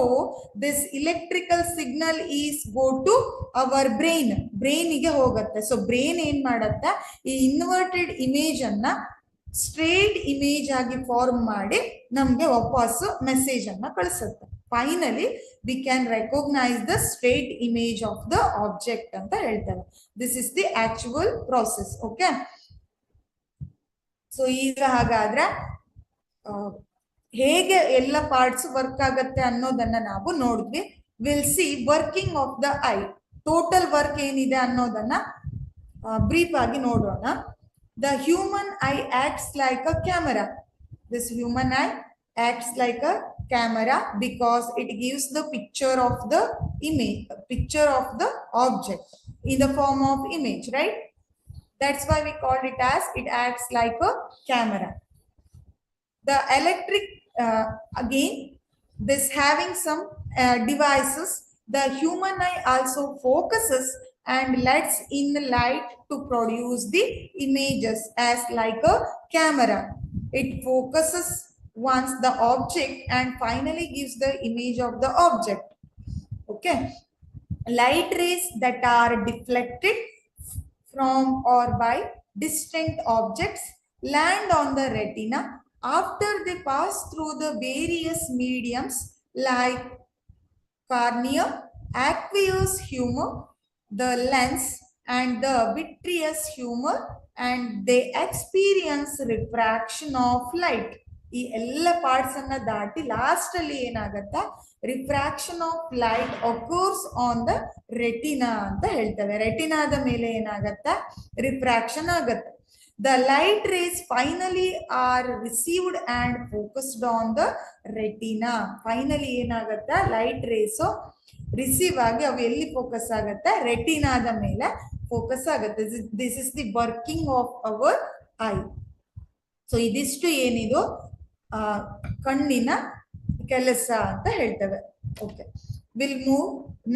A: this electrical signal is go to our brain. ಬ್ರೈನಿಗೆ ಹೋಗುತ್ತೆ. ಸೊ ಬ್ರೈನ್ ಏನ್ ಮಾಡತ್ತೆ, ಈ ಇನ್ವರ್ಟೆಡ್ ಇಮೇಜ್ ಅನ್ನ ಸ್ಟ್ರೇಟ್ ಇಮೇಜ್ ಆಗಿ ಫಾರ್ಮ್ ಮಾಡಿ ನಮ್ಗೆ ವಾಪಸ್ ಮೆಸೇಜ್ ಅನ್ನ ಕಳಿಸುತ್ತೆ. Finally we can recognise the straight image of the object ಅಂತ ಹೇಳ್ತೇವೆ. This is the actual process. Okay, so ಈಗ ಹಾಗಾದ್ರೆ ಹೇಗೆ ಎಲ್ಲ ಪಾರ್ಟ್ಸ್ ವರ್ಕ್ ಆಗತ್ತೆ ಅನ್ನೋದನ್ನ ನಾವು ನೋಡಿದ್ವಿ. Will see working of the I. Total work ಏನಿದೆ ಅನ್ನೋದನ್ನ ಬ್ರೀಫ್ ಆಗಿ ನೋಡೋಣ. The human I acts like a camera. This human I acts like a camera because it gives the picture of the image, picture of the object in the form of image, right? That's why we called it as, it acts like a camera. The electric, again, this having some devices, the human eye also focuses and lets in the light to produce the images as like a camera. It focuses once the object and finally gives the image of the object. Okay, light rays that are deflected from or by distant objects land on the retina after they pass through the various mediums like cornea, aqueous humor, the lens and the vitreous humor, and they experience refraction of light. ಈ ಎಲ್ಲ parts ಅನ್ನ ದಾಟಿ last ಅಲ್ಲಿ ಏನಾಗತ್ತಾ, refraction of light across on the retina ಅಂತ ಹೇಳ್ತೇವೆ. ರೆಟಿನಾದ ಮೇಲೆ ಏನಾಗತ್ತಾ, ರಿಫ್ರಾಕ್ಷನ್ ಆಗತ್ತೆ. The light rays finally are received and focused on the retina. Finally ಏನಾಗತ್ತಾ, ಲೈಟ್ ರೇಸ್ ರಿಸೀವ್ ಆಗಿ ಅವು ಎಲ್ಲಿ ಫೋಕಸ್ ಆಗತ್ತೆ, ರೆಟಿನಾದ ಮೇಲೆ ಫೋಕಸ್ ಆಗುತ್ತೆ. This is the working of our eye. So ಇದಿಷ್ಟು ಏನಿದು ಕಣ್ಣಿನ ಕೆಲಸ ಅಂತ ಹೇಳ್ತೇವೆ. Okay, will move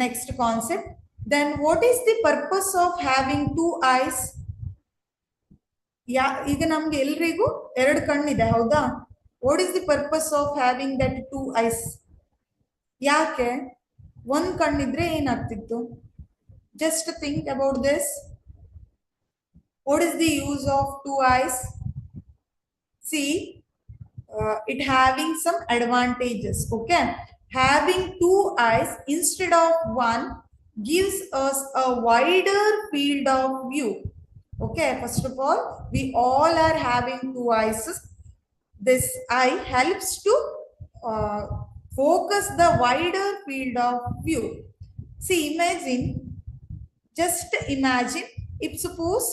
A: next concept. Then what is the purpose of having two eyes? ಈಗ ನಮ್ಗೆ ಎಲ್ರಿಗೂ ಎರಡು ಕಣ್ಣಿದೆ, ಹೌದಾ? What is the purpose of having that two eyes? ಯಾಕೆ? ಒಂದ್ ಕಣ್ಣಿದ್ರೆ ಏನಾಗ್ತಿತ್ತು? Just think about this. What is the use of two ice? See, it having some advantages. Okay, having two eyes instead of one gives us a wider field of view. Okay, first of all, we all are having two eyes. This eye helps to focus the wider field of view. See, just imagine if suppose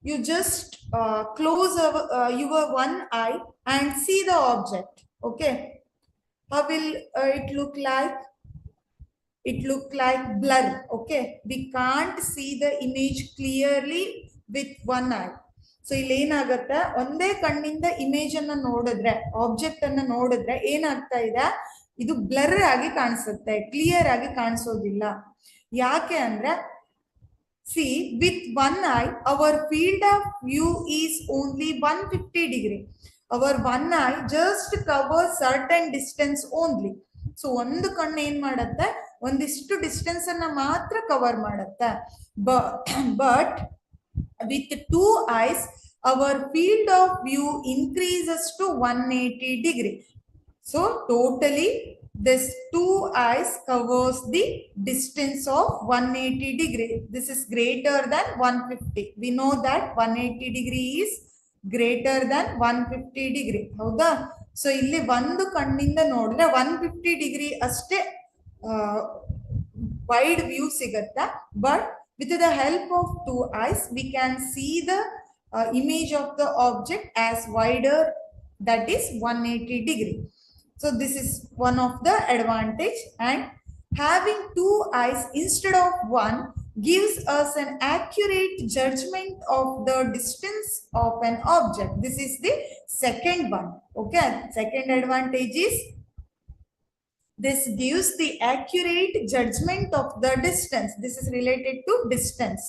A: you just close your one eye and see the object. Okay, how will it look like? It look like blur. Okay, we can't see the image clearly with one eye. So ಇಲ್ಲಿ ಏನಾಗುತ್ತೆ, ಒಂದೇ ಕಣ್ಣಿಂದ image ಅನ್ನ ನೋಡಿದ್ರೆ, object ಅನ್ನ ನೋಡಿದ್ರೆ ಏನಾಗ್ತಾ ಇದೆ, ಇದು ಬ್ಲರ್ ಆಗಿ ಕಾಣಿಸುತ್ತೆ, ಕ್ಲಿಯರ್ ಆಗಿ ಕಾಣಿಸೋದಿಲ್ಲ. ಯಾಕೆ ಅಂದ್ರೆ, see, with one eye our field of view is only 150 degree. Our one eye just covers certain distance only. So ಒಂದು ಕಣ್ಣು ಏನ್ ಮಾಡುತ್ತೆ, ಒಂದಿಷ್ಟು ಡಿಸ್ಟೆನ್ಸ್ ಅನ್ನ ಮಾತ್ರ ಕವರ್ ಮಾಡುತ್ತೆ. But with two eyes our field of view increases to 180 degree. So totally this two eyes covers the distance of 180 degree. This is greater than 150. We know that 180 degree is greater than 150 degree. ಹೌದಾ? So ಇಲ್ಲಿ ಒಂದು ಕಣ್ಣಿಂದ ನೋಡಿದ್ರೆ 150 degree ಅಷ್ಟೇ wide view ಸಿಗತ್ತೆ. But with the help of two eyes we can see the image of the object as wider, that is 180 degree. So this is one of the advantage. And having two eyes instead of one gives us an accurate judgment of the distance of an object. This is the second one. Okay, second advantage is this gives the accurate judgment of the distance. This is related to distance.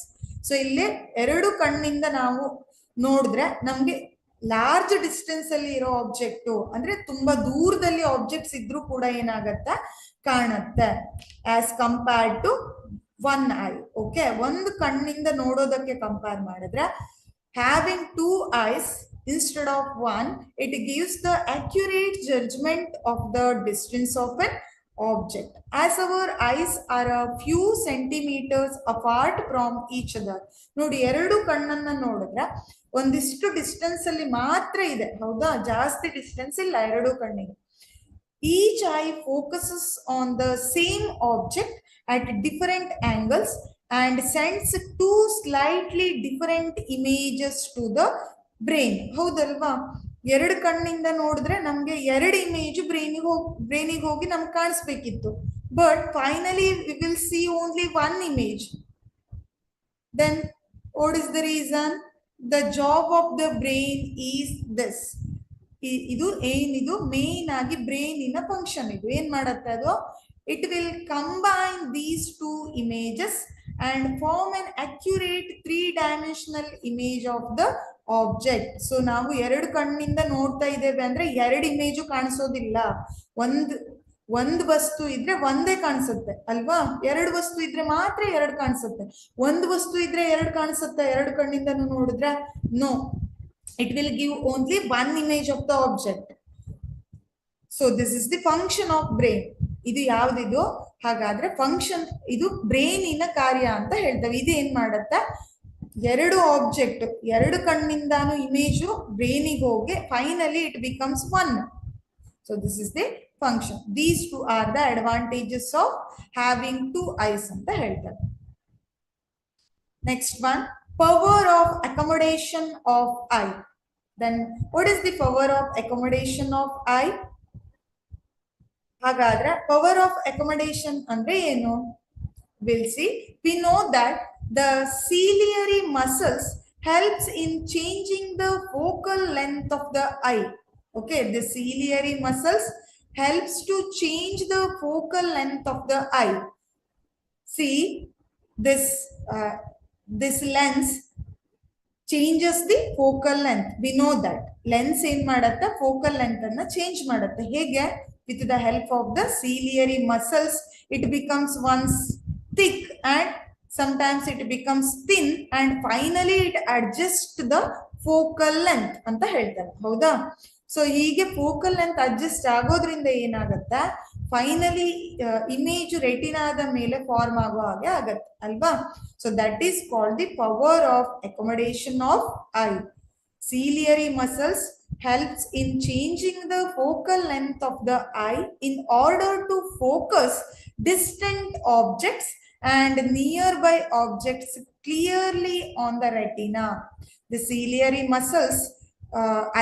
A: So ಇಲ್ಲಿ ಎರಡು ಕಣ್ಣಿಂದ ನಾವು ನೋಡಿದ್ರೆ ನಮ್ಗೆ large distance ಅಲ್ಲಿ ಇರೋ object, ಅಂದ್ರೆ ತುಂಬಾ ದೂರದಲ್ಲಿ ಆಬ್ಜೆಕ್ಟ್ಸ್ ಇದ್ರೂ ಕೂಡ ಏನಾಗತ್ತೆ, ಕಾಣುತ್ತೆ, as compared to one eye. Okay, ಒಂದು ಕಣ್ಣಿಂದ ನೋಡೋದಕ್ಕೆ ಕಂಪೇರ್ ಮಾಡಿದ್ರೆ having two eyes instead of one, it gives the accurate judgment of the distance of an object. As our eyes are a few centimeters apart from each other. ನೋಡಿ, ಎರಡು ಕಣ್ಣನ್ನ ನೋಡಿದ್ರೆ ಒಂದಿಷ್ಟು distance ಅಲ್ಲಿ ಮಾತ್ರ ಇದೆ, ಹೌದಾ? ಜಾಸ್ತಿ ಡಿಸ್ಟೆನ್ಸ್ ಇಲ್ಲ ಎರಡು ಕಣ್ಣಿಗೆ. Each eye focuses on the same object at different angles and sends two slightly different images to the brain. ಹೌದಲ್ವಾ? ಎರಡು ಕಣ್ಣಿಂದ ನೋಡಿದ್ರೆ ನಮ್ಗೆ ಎರಡು ಇಮೇಜ್ ಬ್ರೈನಿಗೆ ಹೋಗಿ ನಮ್ಗೆ ಕಾಣಿಸ್ಬೇಕಿತ್ತು. But finally we will see only one image. Then what is the reason? The job of the brain is this. ಇದು ಏನಿದು ಮೇನ್ ಆಗಿ ಬ್ರೈನಿನ ಫಂಕ್ಷನ್. ಇದು ಏನ್ ಮಾಡತ್ತೆ ಅದು? It will combine these two images and form an accurate three-dimensional image of the object. So ನಾವು ಎರಡು ಕಣ್ಣಿಂದ ನೋಡ್ತಾ ಇದ್ದೇವೆ ಅಂದ್ರೆ ಎರಡು ಇಮೇಜು ಕಾಣಿಸೋದಿಲ್ಲ. ಒಂದ್ ವಸ್ತು ಇದ್ರೆ ಒಂದೇ ಕಾಣಿಸುತ್ತೆ ಅಲ್ವಾ? ಎರಡು ವಸ್ತು ಇದ್ರೆ ಮಾತ್ರ ಎರಡು ಕಾಣಿಸುತ್ತೆ. ಒಂದು ವಸ್ತು ಇದ್ರೆ ಎರಡು ಕಾಣಿಸುತ್ತೆ ಎರಡು ಕಣ್ಣಿಂದ ನೋಡಿದ್ರೆ? No, it will give only one image of the object. So this is the function of brain. ಇದು ಯಾವ್ದಿದು? ಹಾಗಾದ್ರೆ ಫಂಕ್ಷನ್ ಇದು ಬ್ರೈನಿನ ಕಾರ್ಯ ಅಂತ ಹೇಳ್ತೇವೆ. ಇದು ಏನ್ ಮಾಡತ್ತ? ಎರಡು ಆಬ್ಜೆಕ್ಟ್, ಎರಡು ಕಣ್ಣಿಂದಾನು ಇಮೇಜು ಬ್ರೈನಿಗೆ ಹೋಗಿ finally it becomes one. So this is the function. These two are the advantages of having two eyes ಅಂತ ಹೇಳ್ತಾರೆ. Next one, power of accommodation of eye. Then what is the power of accommodation of eye? ಹಾಗಾದ್ರೆ power of accommodation ಅಂದ್ರೆ ಏನು? We'll see. We know that the ciliary muscles helps in changing the focal length of the eye. Okay, the ciliary muscles helps to change the focal length of the eye. See, this lens changes the focal length. We know that lens ಏನ್ ಮಾಡತ್ತೆ? focal length ಅನ್ನ change ಮಾಡತ್ತೆ. ಹೇಗೆ? with the help of the ciliary muscles it becomes once thick and sometimes it becomes thin and finally it adjusts the focal length ಅಂತ ಹೇಳ್ತಾರೆ. ಹೌದಾ? So ಹೀಗೆ focal length adjust ಆಗೋದ್ರಿಂದ ಏನಾಗತ್ತೆ? ಫೈನಲಿ ಇಮೇಜ್ ರೆಟಿನಾದ ಮೇಲೆ ಫಾರ್ಮ್ ಆಗೋ ಹಾಗೆ ಆಗತ್ತೆ ಅಲ್ವಾ? So that is called the power of accommodation of I. Ciliary muscles helps in changing the focal length of the eye in order to focus distant objects and nearby objects clearly on the retina. The ciliary muscles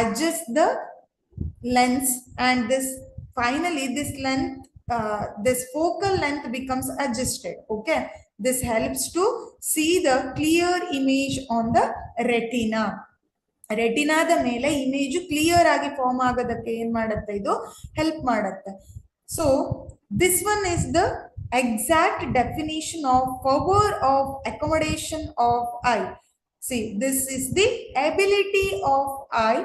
A: adjust the lens and this finally this length this focal length becomes adjusted. Okay, this helps to see the clear image on the retina. ರೆಟಿನಾದ ಮೇಲೆ image clear ಆಗಿ form ಆಗೋದಕ್ಕೆ ಏನ್ ಮಾಡುತ್ತೆ? ಇದು help ಮಾಡುತ್ತೆ. So this one is the exact definition of power of accommodation of I. C, this is the ability of I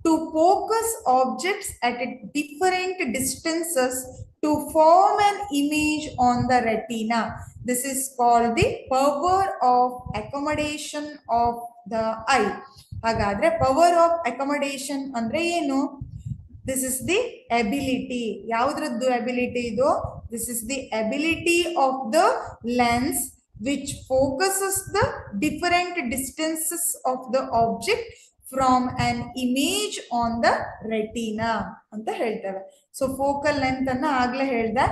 A: to focus objects at different distances to form an image on the retina. This is called the power of accommodation of the eye. ಹಾಗಾದ್ರೆ power of accommodation ಅಂದ್ರೆ ಏನು? This is the ability. ಯಾವುದ್ರದ್ದು ability ಇದು? This is the ability of the lens which focuses the different distances of the object from an image on the retina ಅಂತ ಹೇಳ್ತೇವೆ. So focal length ಅನ್ನ ಆಗ್ಲೇ ಹೇಳ್ದೆ.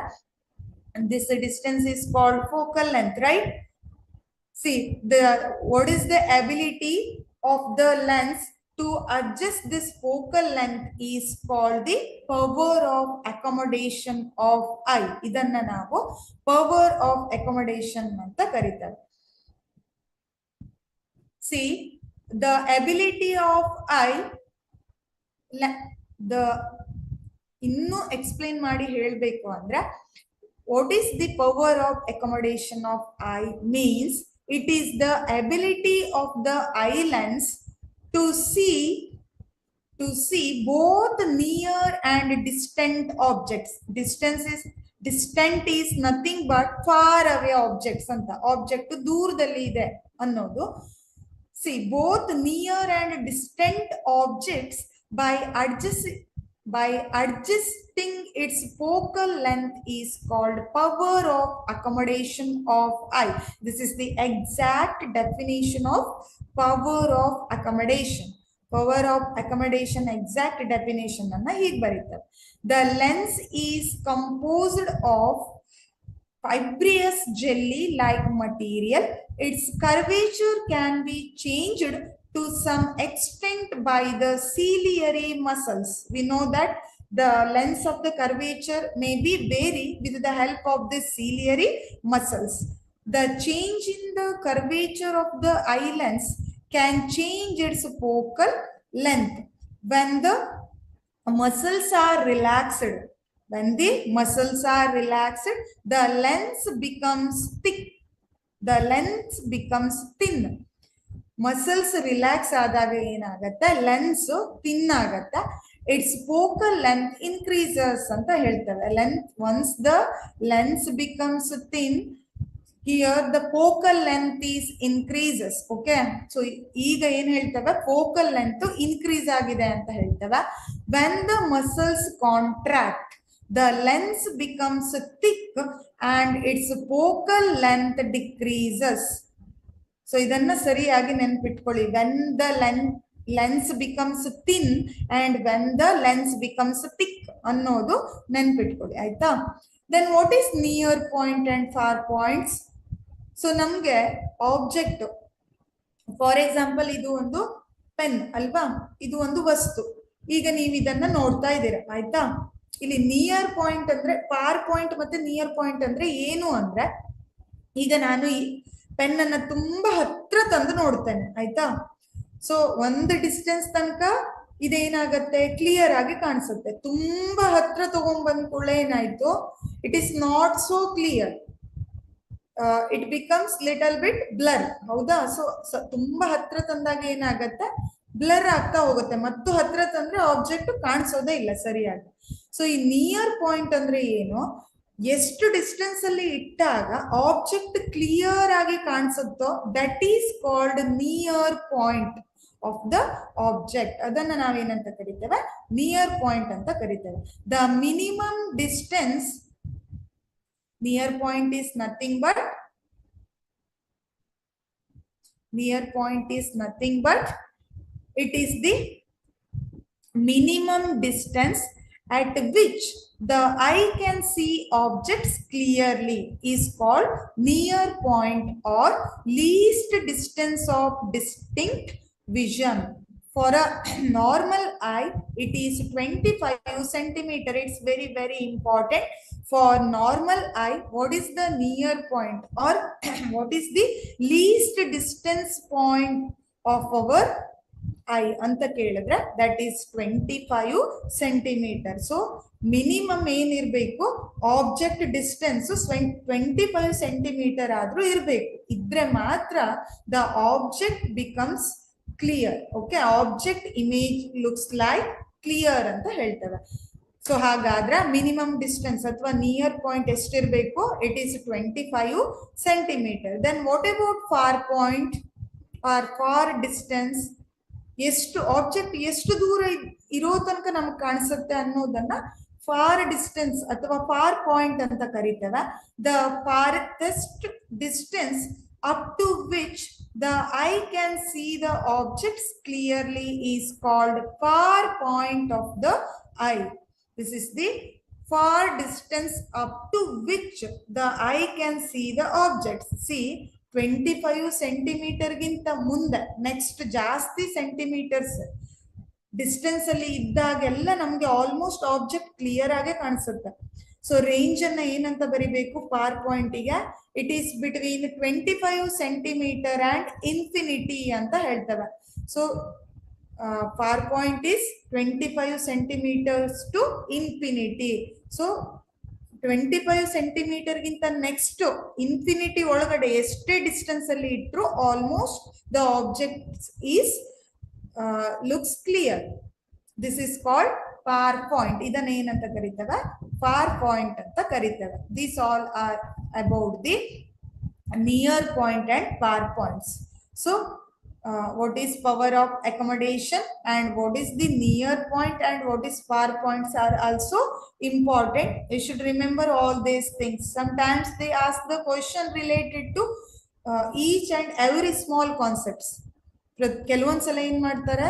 A: This distance is called focal length, right? See, what is the ability of the lens to adjust this focal length is called the power of accommodation of eye. Idanna ನಾವು power of accommodation ಅಂತ ಕರೀತಾರೆ. See, the ability of eye, ಇನ್ನು explain ಮಾಡಿ ಹೇಳಬೇಕು ಅಂದ್ರೆ, what is the power of accommodation of eye means it is the ability of the eye lens to see both near and distant objects. Distant is nothing but far away objects anta. Object ದೂರದಲ್ಲಿ ಇದೆ ಅನ್ನೋದು. See, both near and distant objects by adjusting its focal length is called power of accommodation of eye. This is the exact definition of power of accommodation. Power of accommodation exact definition anna hige baritare. The lens is composed of fibrous jelly like material. Its curvature can be changed to some extent by the ciliary muscles. We know that the length of the curvature may be vary with the help of the ciliary muscles. The change in the curvature of the eye lens can change its focal length when the muscles are relaxed. When the muscles are relaxed, the lens becomes thick. The lens becomes thin. Muscles relax ಆದಾಗ ಏನಾಗತ್ತೆ? Lens thin ಆಗತ್ತೆ. It's focal length increases ಅಂತ ಹೇಳ್ತೇವೆ. Once the lens becomes thin, here the focal length is increases. Okay, so ಈಗ ಏನ್ ಹೇಳ್ತೇವೆ? Focal length increase ಆಗಿದೆ ಅಂತ ಹೇಳ್ತೇವೆ. When the muscles contract, the lens becomes thick and its focal length decreases. So idanna sariyagi ನೆನಪಿಟ್ಕೊಳ್ಳಿ. when the lens becomes thin and when the lens becomes thick ಅನ್ನೋದು ನೆನಪಿಟ್ಕೊಳ್ಳಿ ಆಯ್ತಾ. then what is near point and far points? So ನಮ್ಗೆ object, for example ಇದು ಒಂದು pen ಅಲ್ವಾ, ಇದು ಒಂದು ವಸ್ತು. ಈಗ ನೀವು ಇದನ್ನ ನೋಡ್ತಾ ಇದ್ದೀರಾ ಆಯ್ತಾ. ಇಲ್ಲಿ ನಿಯರ್ ಪಾಯಿಂಟ್ ಅಂದ್ರೆ, ಫಾರ್ ಪಾಯಿಂಟ್ ಮತ್ತೆ ನಿಯರ್ ಪಾಯಿಂಟ್ ಅಂದ್ರೆ ಏನು ಅಂದ್ರೆ, ಈಗ ನಾನು ಈ ಪೆನ್ ಅನ್ನ ತುಂಬಾ ಹತ್ರ ತಂದು ನೋಡ್ತೇನೆ ಆಯ್ತಾ. ಸೊ ಒಂದು ಡಿಸ್ಟೆನ್ಸ್ ತನಕ ಇದೇನಾಗತ್ತೆ, ಕ್ಲಿಯರ್ ಆಗಿ ಕಾಣಿಸುತ್ತೆ. ತುಂಬಾ ಹತ್ರ ತಗೊಂಡ್ ಬಂದ ಕೂಡಲೇ ಏನಾಯ್ತು, it is not so clear, it becomes little bit blur. ಹೌದಾ. ಸೊ ತುಂಬಾ ಹತ್ರ ತಂದಾಗ ಏನಾಗತ್ತೆ, ಬ್ಲರ್ ಆಗ್ತಾ ಹೋಗುತ್ತೆ. ಮತ್ತು ಹತ್ರ ತಂದ್ರೆ ಆಬ್ಜೆಕ್ಟ್ ಕಾಣಿಸೋದೇ ಇಲ್ಲ ಸರಿಯಾಗಿ. ಸೊ ಈ ನಿಯರ್ ಪಾಯಿಂಟ್ ಅಂದ್ರೆ ಏನು, ಎಷ್ಟು ಡಿಸ್ಟೆನ್ಸ್ ಅಲ್ಲಿ ಇಟ್ಟಾಗ ಆಬ್ಜೆಕ್ಟ್ ಕ್ಲಿಯರ್ ಆಗಿ ಕಾಣಿಸುತ್ತೋ that is called near point of the object. ಅದನ್ನ ನಾವೇನಂತ ಕರಿತೇವೆ, ನಿಯರ್ ಪಾಯಿಂಟ್ ಅಂತ ಕರಿತೇವೆ. The minimum distance, near point is nothing but, near point is nothing but it is the minimum distance at which the eye can see objects clearly is called near point or least distance of distinct vision. For a normal eye, it is 25 centimeter. It's very, very important. For normal eye, what is the near point or what is the least distance point of our eye? Anta kelidre, that is 25 centimeter. So minimum ಏನು ಇರಬೇಕು, object distance 25 centimetre ಆದ್ರೂ ಇರಬೇಕು. ಇದ್ರೆ ಮಾತ್ರ the object becomes clear. Okay, object image looks like clear ಅಂತ ಹೇಳ್ತೇವೆ. So ಹಾಗಾದ್ರೆ minimum distance ಅಥವಾ ನಿಯರ್ ಪಾಯಿಂಟ್ ಎಷ್ಟಿರಬೇಕು, it is 25 centimetre. Then what about far point or far distance? ಎಷ್ಟು ಆಬ್ಜೆಕ್ಟ್ ಎಷ್ಟು ದೂರ ಇರೋ ತನಕ ನಮ್ಗೆ ಕಾಣಿಸುತ್ತೆ ಅನ್ನೋದನ್ನ ಫಾರ್ ಡಿಸ್ಟೆನ್ಸ್ ಅಥವಾ ಫಾರ್ ಪಾಯಿಂಟ್ ಅಂತ ಕರಿತೇವೆ. The farthest distance up to which the eye can see the objects clearly is called far point of the eye. This is the far distance up to which the eye can see the objects. See, 25 centimeter ginta munde next ಜಾಸ್ತಿ centimetres distance ಅಲ್ಲಿ ಇದ್ದಾಗೆಲ್ಲ ನಮ್ಗೆ almost object clear ಆಗಿ ಕಾಣಿಸುತ್ತೆ. So range ಅನ್ನ ಏನಂತ ಬರಿಬೇಕು far point ಗೆ, it is between 25 centimetre and infinity ಅಂತ ಹೇಳ್ತೇವೆ. So far point is 25 centimetres to infinity. So 25 centimetre ಗಿಂತ ನೆಕ್ಸ್ಟ್ ಇನ್ಫಿನಿಟಿ ಒಳಗಡೆ ಎಷ್ಟೇ ಡಿಸ್ಟೆನ್ಸ್ ಅಲ್ಲಿ ಇಟ್ಟರು almost the object is looks clear. This is called far point. ಇದನ್ನ ಏನಂತ ಕರಿತೇವೆ, ಫಾರ್ ಪಾಯಿಂಟ್ ಅಂತ ಕರಿತೇವೆ. This all are about the near point and far points. So what is power of accommodation and what is the near point and what is far points are also important. You should remember all these things. Sometimes they ask the question related to each and every small concepts. ಕೆಲವೊಂದ್ಸಲ ಏನ್ ಮಾಡ್ತಾರೆ,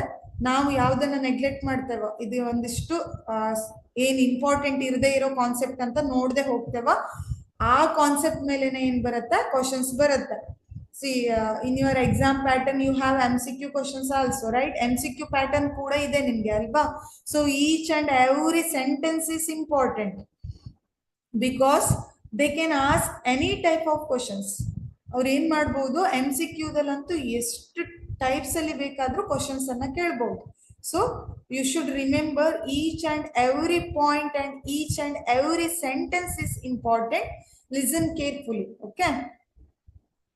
A: ನಾವು ಯಾವ್ದನ್ನ neglect ಮಾಡ್ತೇವ, ಇದು ಒಂದಿಷ್ಟು ಏನ್ important ಇರದೇ ಇರೋ ಕಾನ್ಸೆಪ್ಟ್ ಅಂತ ನೋಡದೆ ಹೋಗ್ತೇವ. ಆ ಕಾನ್ಸೆಪ್ಟ್ ಮೇಲೆನೆ ಏನ್ ಬರುತ್ತೆ, ಕ್ವಶನ್ಸ್ ಬರುತ್ತೆ. See, in your exam pattern you have MCQ questions also, right? MCQ pattern kuda ide nimge alba. So each and every sentence is important because they can ask any type of questions. ಅವ್ರು ಏನ್ ಮಾಡ್ಬೋದು, MCQ ದಲ್ಲಂತೂ ಎಷ್ಟು types ಅಲ್ಲಿ ಬೇಕಾದ್ರೂ questions ಅನ್ನ ಕೇಳ್ಬಹುದು. So you should remember each and every point and each and every sentence is important. Listen carefully, okay?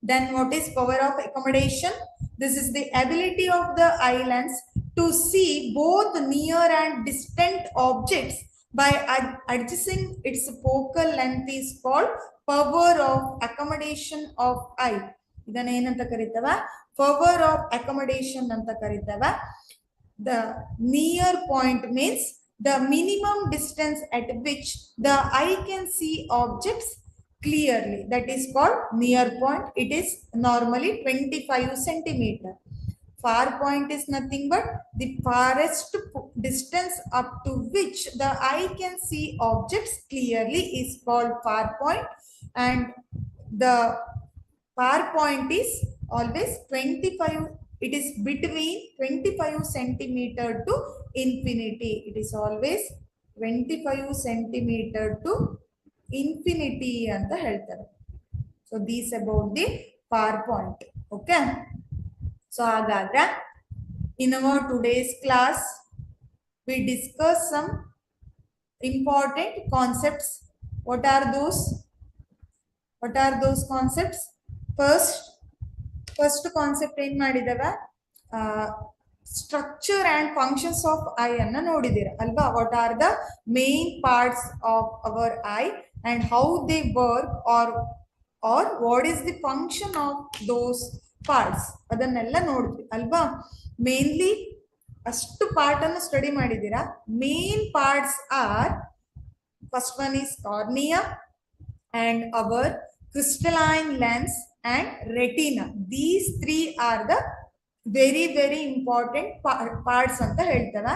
A: Then what is power of accommodation? This is the ability of the eye lens to see both near and distant objects by adjusting its focal length is called power of accommodation of eye. ಇದನ್ನ ಏನಂತ ಕರೀತೇವೆ, power of accommodation ಅಂತ ಕರೀತೇವೆ. The near point means the minimum distance at which the eye can see objects clearly. That is called near point. It is normally 25 centimeter. Far point is nothing but the farthest distance up to which the eye can see objects clearly is called far point, and the far point is always 25. It is between 25 centimeter to infinity. It is always 25 centimeter to infinity anta ಹೇಳ್ತಾರೆ. So these about the far point. Okay. So hagadre in our today's class we discuss some important concepts. What are those? What are those concepts? First concept ಏನು ಮಾಡಿದವ, structure and functions of eye ಅನ್ನ ನೋಡಿದಿರ ಅಲ್ವಾ. What are the main parts of our eye and how they work, or what is the function of those parts ಅದನ್ನೆಲ್ಲ ನೋಡಿದ್ವಿ ಅಲ್ವಾ. Mainly ಅಷ್ಟು part ಅನ್ನು study ಮಾಡಿದಿರಾ. Main parts are, first one is cornea and our crystalline lens and retina. These three are the very important parts anta ಹೇಳ್ತೇವೆ.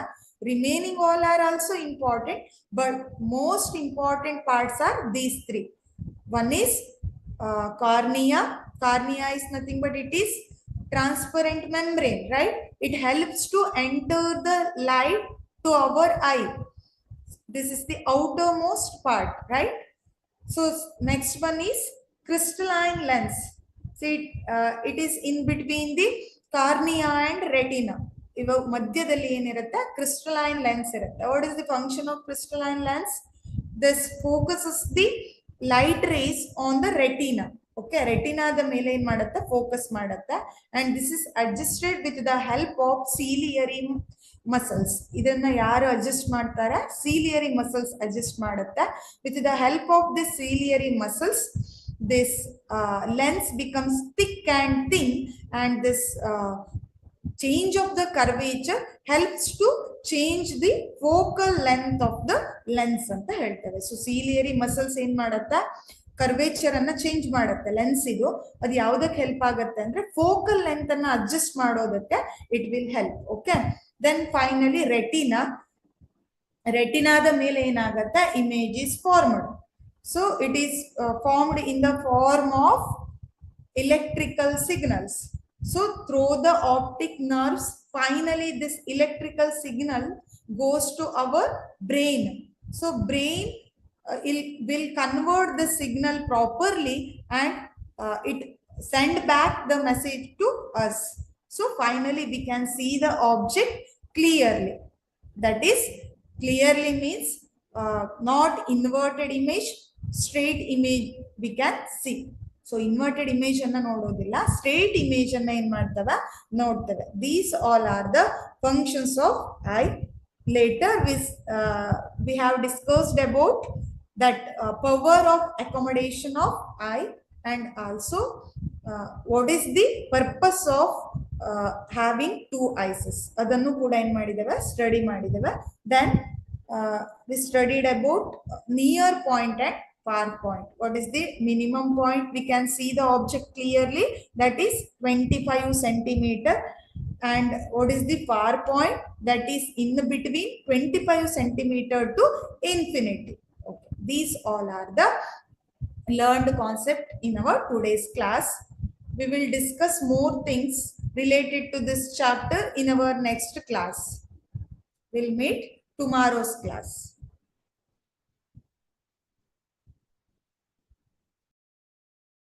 A: Remaining all are also important, but most important parts are these three. One is cornea. Cornea is nothing but it is transparent membrane, right? It helps to enter the light to our eye. This is the outermost part, right? So next one is crystalline lens. See, it is in between the cornea and retina. Iva madhyadalli enirutte crystalline lens irutte. What is the function of crystalline lens? This focuses the light rays on the retina. Okay, retina the mele ಏನು ಮಾಡುತ್ತೆ, focus ಮಾಡುತ್ತೆ, and this is adjusted with the help of ciliary muscles. ಇದನ್ನ ಯಾರು adjust ಮಾಡ್ತಾರೆ? Ciliary muscles adjust ಮಾಡುತ್ತೆ. With the help of the ciliary muscles, this lens becomes thick and thin, and this change of the curvature helps to change the focal length of the lens anta ಹೇಳ್ತೇವೆ. So ciliary muscles ಏನು ಮಾಡುತ್ತೆ, curvature ಅನ್ನ change ಮಾಡುತ್ತೆ. Lens ಇದು ಅದು ಯಾವುದಕ್ಕೆ help ಆಗುತ್ತೆ ಅಂದ್ರೆ ಫೋಕಲ್ ಲೆಂತ್ ಅನ್ನ ಅಡ್ಜಸ್ಟ್ ಮಾಡೋದಕ್ಕೆ it will help. Okay, then finally retina. ರೆಟಿನಾದ ಮೇಲೆ ಏನಾಗುತ್ತೆ, image is formed. So it is formed in the form of electrical signals. So through the optic nerves, finally this electrical signal goes to our brain. So brain it will convert the signal properly and it send back the message to us. So finally we can see the object clearly. That is, clearly means not inverted image, straight image we can see. So inverted image anna nododilla, straight image anna ಏನು ಮಾಡ್ತವೆ, ನೋಡ್ತವೆ. These all are the functions of eye. Later we have discussed about that power of accommodation of eye, and also what is the purpose of having two eyes. Adannu kuda ಏನು ಮಾಡಿದೆವೆ, study ಮಾಡಿದೆವೆ. Then we studied about near point and far point. What is the minimum point we can see the object clearly? That is 25 centimeter. And what is the far point? That is in between 25 centimeter to infinity. Okay. These all are the learned concept in our today's class. We will discuss more things related to this chapter in our next class. We'll meet tomorrow's class.